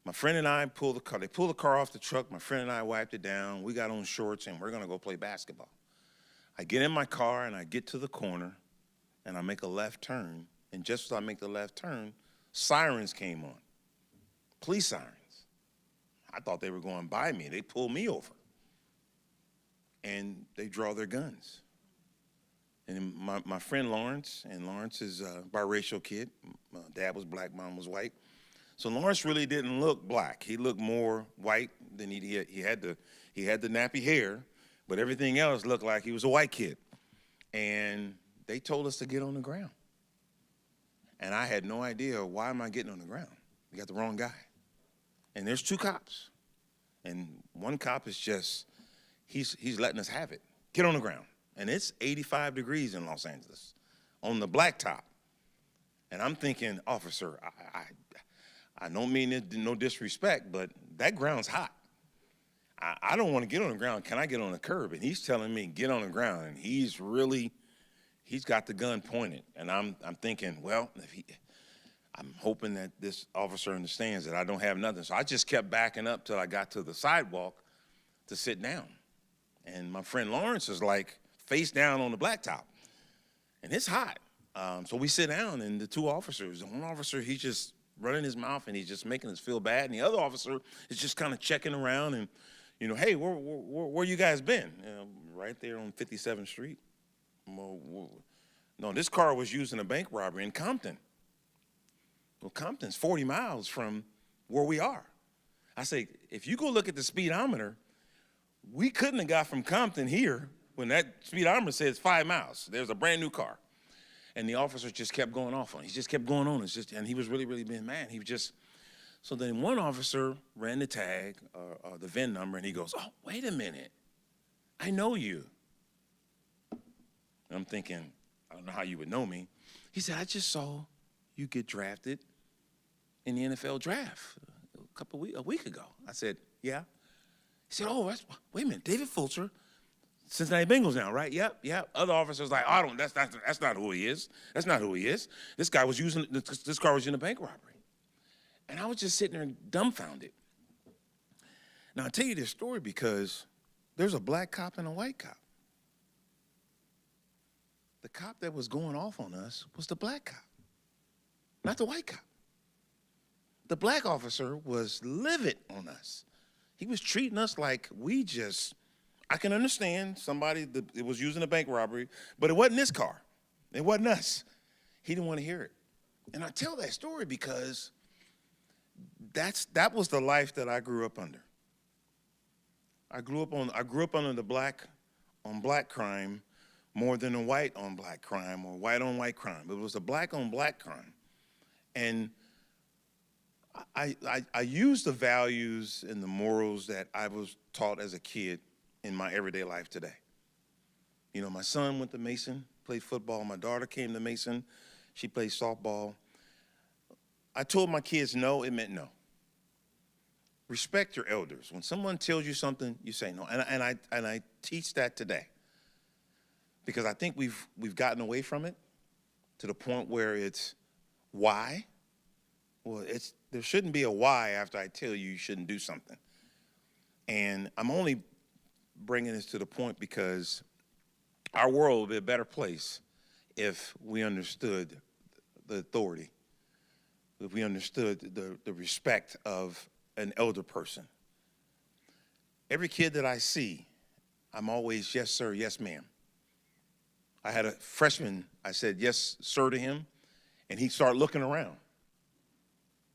My friend and I pulled the car. They pulled the car off the truck. My friend and I wiped it down. We got on shorts, and we're going to go play basketball. I get in my car, and I get to the corner, and I make a left turn. And just as I make the left turn, sirens came on, police sirens. I thought they were going by me. They pulled me over, and they draw their guns. And my friend Lawrence, and Lawrence is a biracial kid. Dad was black, mom was white. So Lawrence really didn't look black. He looked more white than he had the nappy hair, but everything else looked like he was a white kid. And they told us to get on the ground. And I had no idea, why am I getting on the ground? We got the wrong guy. And there's 2 cops. And one cop is just, he's letting us have it. Get on the ground. And it's 85 degrees in Los Angeles on the blacktop. And I'm thinking, officer, I don't mean no disrespect, but that ground's hot. I don't want to get on the ground. Can I get on the curb? And he's telling me, get on the ground. And he's got the gun pointed. And I'm thinking, well, I'm hoping that this officer understands that I don't have nothing. So I just kept backing up till I got to the sidewalk to sit down. And my friend Lawrence is like face down on the blacktop. And it's hot. So we sit down, and the two officers, one officer, he's just running his mouth, and he's just making us feel bad. And the other officer is just kind of checking around and, you know, hey, where you guys been? Right there on 57th Street. No, this car was used in a bank robbery in Compton. Well, Compton's 40 miles from where we are. I say, if you go look at the speedometer, we couldn't have got from Compton here when that speedometer says 5 miles. There's a brand new car. And the officer just kept going off on it. He just kept going on. And he was really, really being mad. He was just, so then one officer ran the tag, the VIN number, and he goes, oh, wait a minute. I know you. And I'm thinking, I don't know how you would know me. He said, I just saw you get drafted in the NFL draft a week ago. I said, yeah. He said, oh, wait a minute, David Fulcher, Cincinnati Bengals now, right? Yep. Other officers like, oh, that's not who he is. That's not who he is. This car was using a bank robbery. And I was just sitting there dumbfounded. Now, I tell you this story because there's a black cop and a white cop. The cop that was going off on us was the black cop, not the white cop. The black officer was livid on us. He was treating us like I can understand somebody that was using a bank robbery, but it wasn't this car. It wasn't us. He didn't want to hear it. And I tell that story because that was the life that I grew up under. I grew up under the black on black crime more than a white on black crime or white on white crime. It was a black on black crime. And I use the values and the morals that I was taught as a kid in my everyday life today. You know, my son went to Mason, played football. My daughter came to Mason. She played softball. I told my kids no, it meant no. Respect your elders. When someone tells you something, you say no. And I teach that today because I think we've gotten away from it to the point where it's why. Well, there shouldn't be a why after I tell you shouldn't do something. And I'm only bringing this to the point because our world would be a better place if we understood the authority, if we understood the respect of an elder person. Every kid that I see, I'm always, yes, sir, yes, ma'am. I had a freshman, I said, yes, sir, to him, and he started looking around.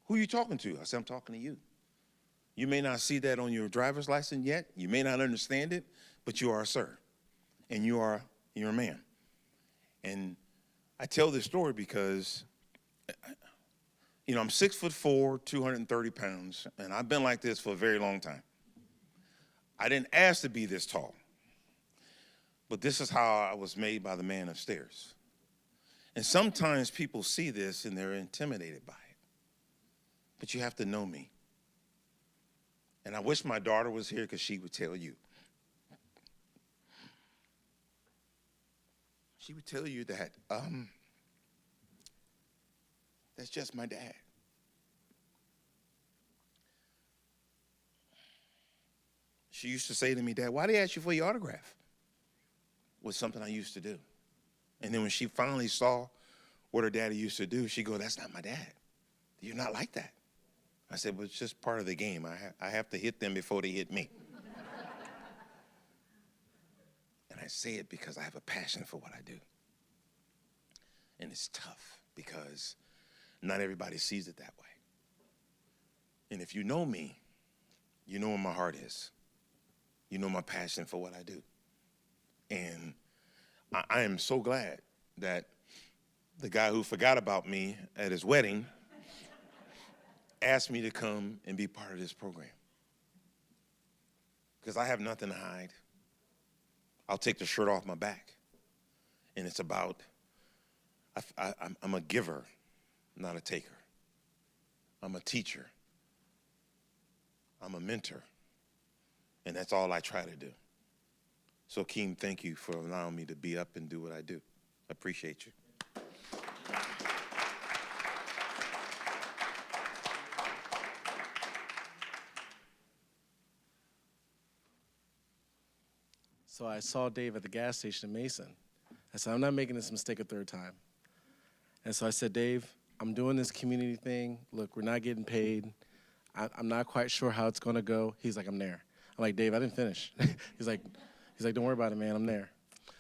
Who are you talking to? I said, I'm talking to you. You may not see that on your driver's license yet. You may not understand it, but you are a sir, and you're a man. And I tell this story because, you know, I'm 6'4", 230 pounds, and I've been like this for a very long time. I didn't ask to be this tall, but this is how I was made by the man upstairs. And sometimes people see this and they're intimidated by it. But you have to know me. And I wish my daughter was here because she would tell you. She would tell you that, that's just my dad. She used to say to me, Dad, why did they ask you for your autograph? Was something I used to do. And then when she finally saw what her daddy used to do, she go, that's not my dad. You're not like that. I said, well, it's just part of the game. I have to hit them before they hit me. And I say it because I have a passion for what I do. And it's tough because not everybody sees it that way. And if you know me, you know where my heart is. You know my passion for what I do. And I am so glad that the guy who forgot about me at his wedding asked me to come and be part of this program. Because I have nothing to hide. I'll take the shirt off my back. And it's about, I'm a giver, not a taker. I'm a teacher. I'm a mentor. And that's all I try to do. So, Keem, thank you for allowing me to be up and do what I do. I appreciate you. so I saw Dave at the gas station in Mason. I said, I'm not making this mistake a third time. And so I said, Dave, I'm doing this community thing. Look, we're not getting paid. I'm not quite sure how it's gonna go. He's like, I'm there. I'm like, Dave, I didn't finish. he's like, don't worry about it, man, I'm there.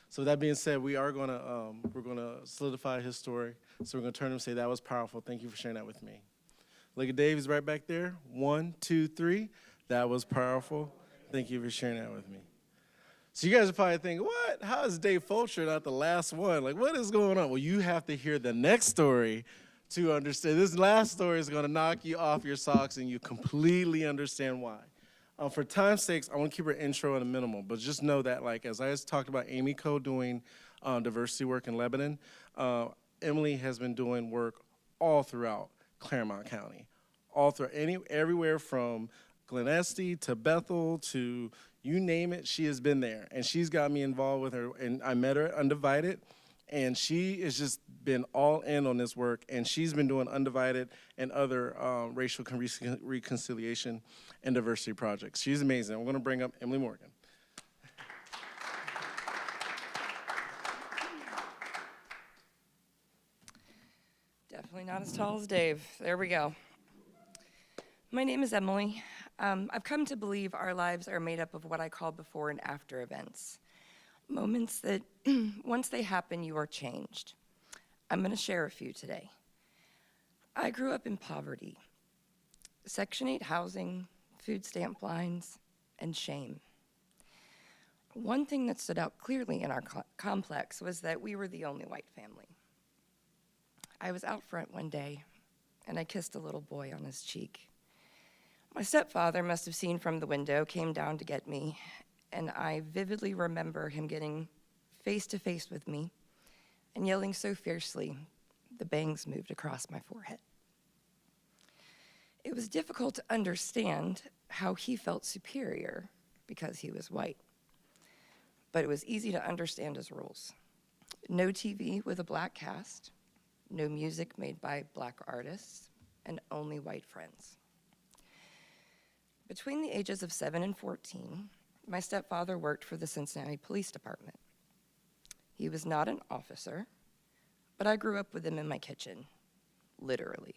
So with that being said, we're gonna solidify his story. So we're gonna turn to him and say, that was powerful. Thank you for sharing that with me. Look at Dave, he's right back there. 1, 2, 3. That was powerful. Thank you for sharing that with me. So you guys are probably thinking, what? How is Dave Fulcher not the last one? Like, what is going on? Well, you have to hear the next story to understand. This last story is going to knock you off your socks and you completely understand why. For time's sakes, I want to keep our intro at a minimal, but just know that, like, as I just talked about Amy Coe doing diversity work in Lebanon, Emily has been doing work all throughout Claremont County, everywhere from Glen Estee to Bethel to you name it, she has been there. And she's got me involved with her, and I met her at Undivided, and she has just been all in on this work, and she's been doing Undivided and other racial reconciliation and diversity projects. She's amazing. I'm gonna bring up Emily Morgan. Definitely not as tall as Dave. There we go. My name is Emily. I've come to believe our lives are made up of what I call before and after events. Moments that, once they happen, you are changed. I'm going to share a few today. I grew up in poverty, Section 8 housing, food stamp lines, and shame. One thing that stood out clearly in our complex was that we were the only white family. I was out front one day, and I kissed a little boy on his cheek. My stepfather must have seen from the window, came down to get me, and I vividly remember him getting face to face with me and yelling so fiercely, the bangs moved across my forehead. It was difficult to understand how he felt superior because he was white, but it was easy to understand his rules. No TV with a black cast, no music made by black artists, and only white friends. Between the ages of 7 and 14, my stepfather worked for the Cincinnati Police Department. He was not an officer, but I grew up with him in my kitchen, literally.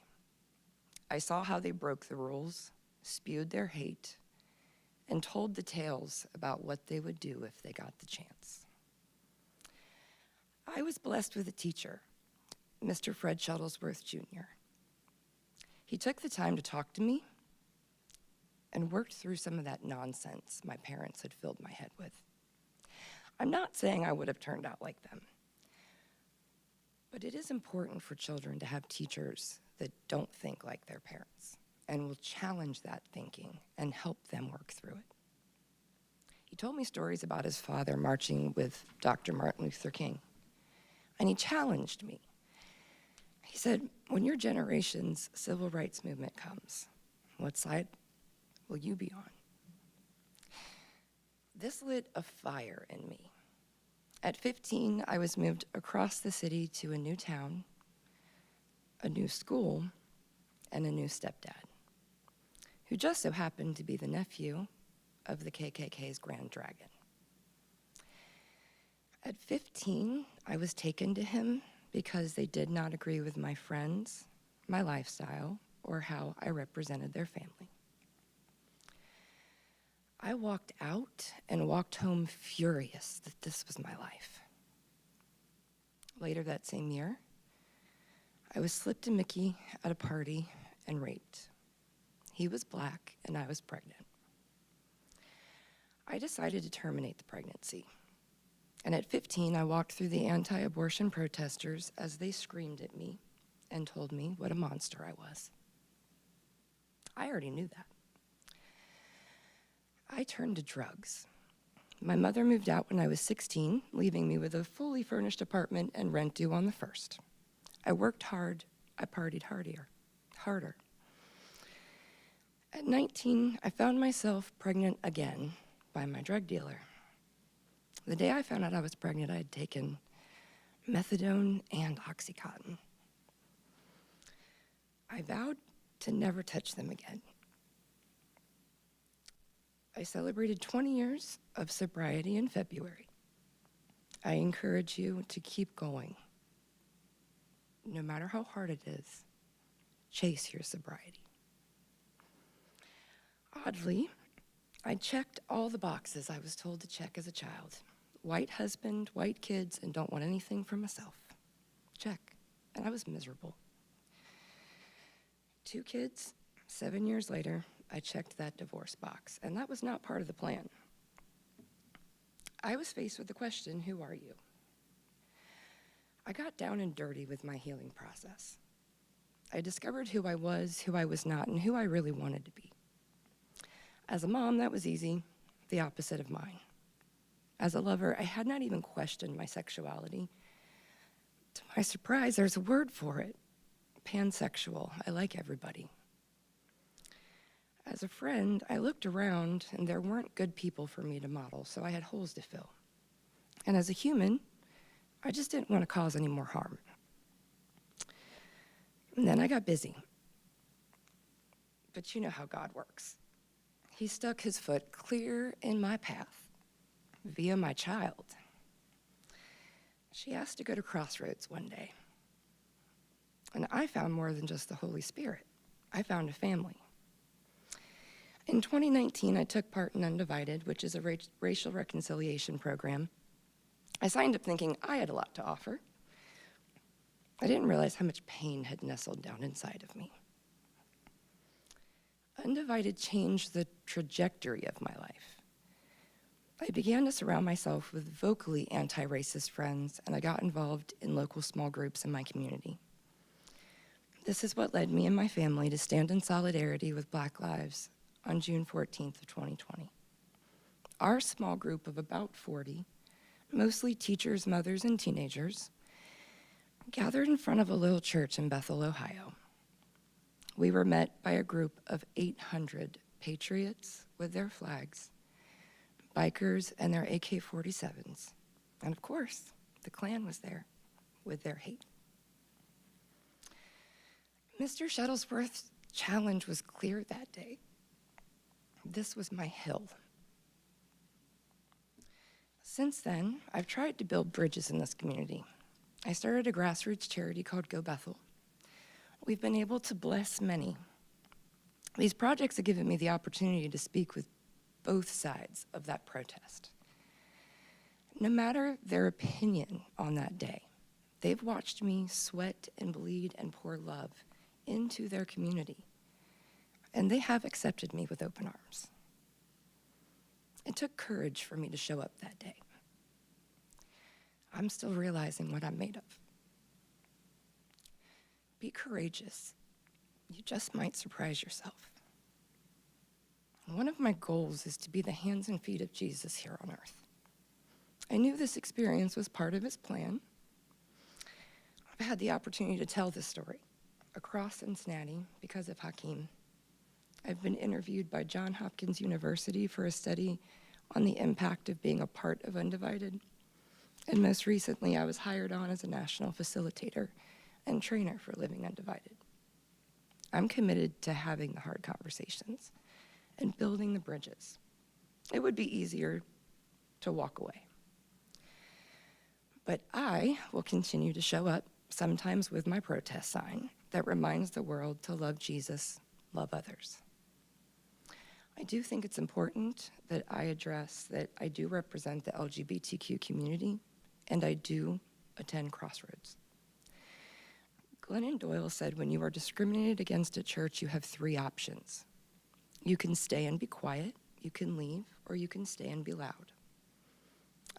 I saw how they broke the rules, spewed their hate, and told the tales about what they would do if they got the chance. I was blessed with a teacher, Mr. Fred Shuttlesworth, Jr. He took the time to talk to me and worked through some of that nonsense my parents had filled my head with. I'm not saying I would have turned out like them, but it is important for children to have teachers that don't think like their parents and will challenge that thinking and help them work through it. He told me stories about his father marching with Dr. Martin Luther King, and he challenged me. He said, when your generation's civil rights movement comes, what side will you be on? This lit a fire in me. At 15, I was moved across the city to a new town, a new school, and a new stepdad, who just so happened to be the nephew of the KKK's Grand Dragon. At 15, I was taken to him because they did not agree with my friends, my lifestyle, or how I represented their family. I walked out and walked home furious that this was my life. Later that same year, I was slipped a Mickey at a party and raped. He was black and I was pregnant. I decided to terminate the pregnancy. And at 15, I walked through the anti-abortion protesters as they screamed at me and told me what a monster I was. I already knew that. I turned to drugs. My mother moved out when I was 16, leaving me with a fully furnished apartment and rent due on the 1st. I worked hard, I partied harder. At 19, I found myself pregnant again by my drug dealer. The day I found out I was pregnant, I had taken methadone and Oxycontin. I vowed to never touch them again. I celebrated 20 years of sobriety in February. I encourage you to keep going. No matter how hard it is, chase your sobriety. Oddly, I checked all the boxes I was told to check as a child. White husband, white kids, and don't want anything for myself. Check. And I was miserable. 2 kids, 7 years later, I checked that divorce box, and that was not part of the plan. I was faced with the question, who are you? I got down and dirty with my healing process. I discovered who I was not, and who I really wanted to be. As a mom, that was easy, the opposite of mine. As a lover, I had not even questioned my sexuality. To my surprise, there's a word for it, pansexual. I like everybody. As a friend, I looked around, and there weren't good people for me to model, so I had holes to fill. And as a human, I just didn't want to cause any more harm. And then I got busy. But you know how God works. He stuck his foot clear in my path via my child. She asked to go to Crossroads one day. And I found more than just the Holy Spirit. I found a family. In 2019, I took part in Undivided, which is a racial reconciliation program. I signed up thinking I had a lot to offer. I didn't realize how much pain had nestled down inside of me. Undivided changed the trajectory of my life. I began to surround myself with vocally anti-racist friends, and I got involved in local small groups in my community. This is what led me and my family to stand in solidarity with Black Lives on June 14th of 2020. Our small group of about 40, mostly teachers, mothers, and teenagers, gathered in front of a little church in Bethel, Ohio. We were met by a group of 800 patriots with their flags, bikers and their AK-47s, and of course, the Klan was there with their hate. Mr. Shuttlesworth's challenge was clear that day. This was my hill. Since then, I've tried to build bridges in this community. I started a grassroots charity called Go Bethel. We've been able to bless many. These projects have given me the opportunity to speak with both sides of that protest. No matter their opinion on that day, they've watched me sweat and bleed and pour love into their community, and they have accepted me with open arms. It took courage for me to show up that day. I'm still realizing what I'm made of. Be courageous. You just might surprise yourself. One of my goals is to be the hands and feet of Jesus here on earth. I knew this experience was part of his plan. I've had the opportunity to tell this story across Cincinnati because of Hakeem. I've been interviewed by Johns Hopkins University for a study on the impact of being a part of Undivided. And most recently, I was hired on as a national facilitator and trainer for Living Undivided. I'm committed to having the hard conversations and building the bridges. It would be easier to walk away. But I will continue to show up, sometimes with my protest sign that reminds the world to love Jesus, love others. I do think it's important that I address that I do represent the LGBTQ community, and I do attend Crossroads. Glennon Doyle said, when you are discriminated against at church, you have 3 options. You can stay and be quiet, you can leave, or you can stay and be loud.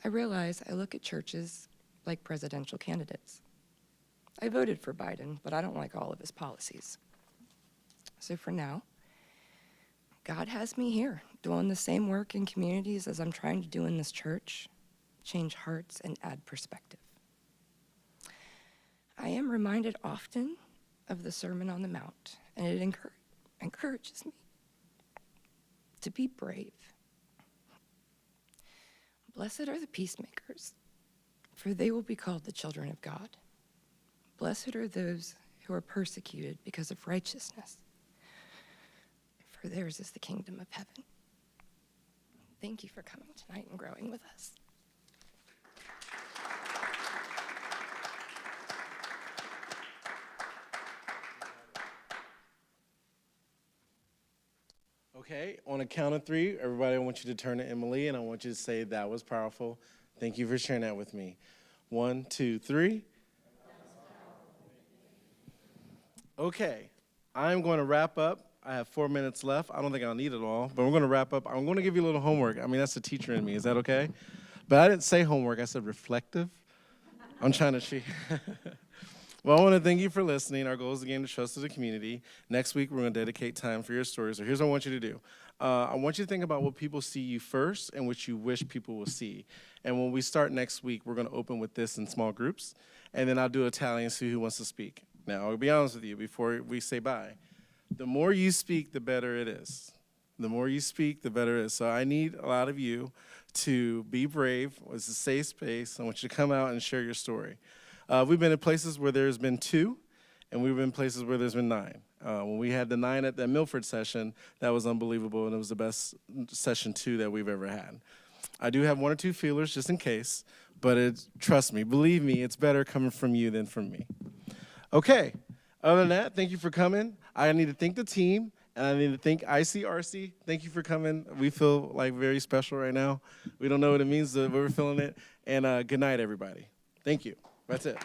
I realize I look at churches like presidential candidates. I voted for Biden, but I don't like all of his policies. So for now, God has me here, doing the same work in communities as I'm trying to do in this church, change hearts and add perspective. I am reminded often of the Sermon on the Mount, and it encourages me to be brave. Blessed are the peacemakers, for they will be called the children of God. Blessed are those who are persecuted because of righteousness, for theirs is the kingdom of heaven. thank you for coming tonight and growing with us. Okay, on a count of three, everybody, I want you to turn to Emily, and I want you to say, that was powerful. Thank you for sharing that with me. 1, 2, 3. Okay, I'm going to wrap up. I have 4 minutes left. I don't think I'll need it all, but we're going to wrap up. I'm going to give you a little homework. I mean, that's the teacher in me. Is that okay? But I didn't say homework. I said reflective. I'm trying to cheat. Well, I want to thank you for listening. Our goal is to gain the trust of the community. Next week, we're going to dedicate time for your stories. So here's what I want you to do. I want you to think about what people see you first and what you wish people will see. And when we start next week, we're going to open with this in small groups. And then I'll do a tally and see who wants to speak. Now, I'll be honest with you before we say bye. The more you speak, the better it is. The more you speak, the better it is. So I need a lot of you to be brave. It's a safe space. I want you to come out and share your story. We've been in places where there's been 2, and we've been in places where there's been 9. When we had the 9 at that Milford session, that was unbelievable, and it was the best session 2 that we've ever had. I do have 1 or 2 feelers just in case, but trust me, believe me, it's better coming from you than from me. Okay, other than that, thank you for coming. I need to thank the team, and I need to thank ICRC. Thank you for coming. We feel like very special right now. We don't know what it means, but we're feeling it. And good night, everybody. Thank you. That's it.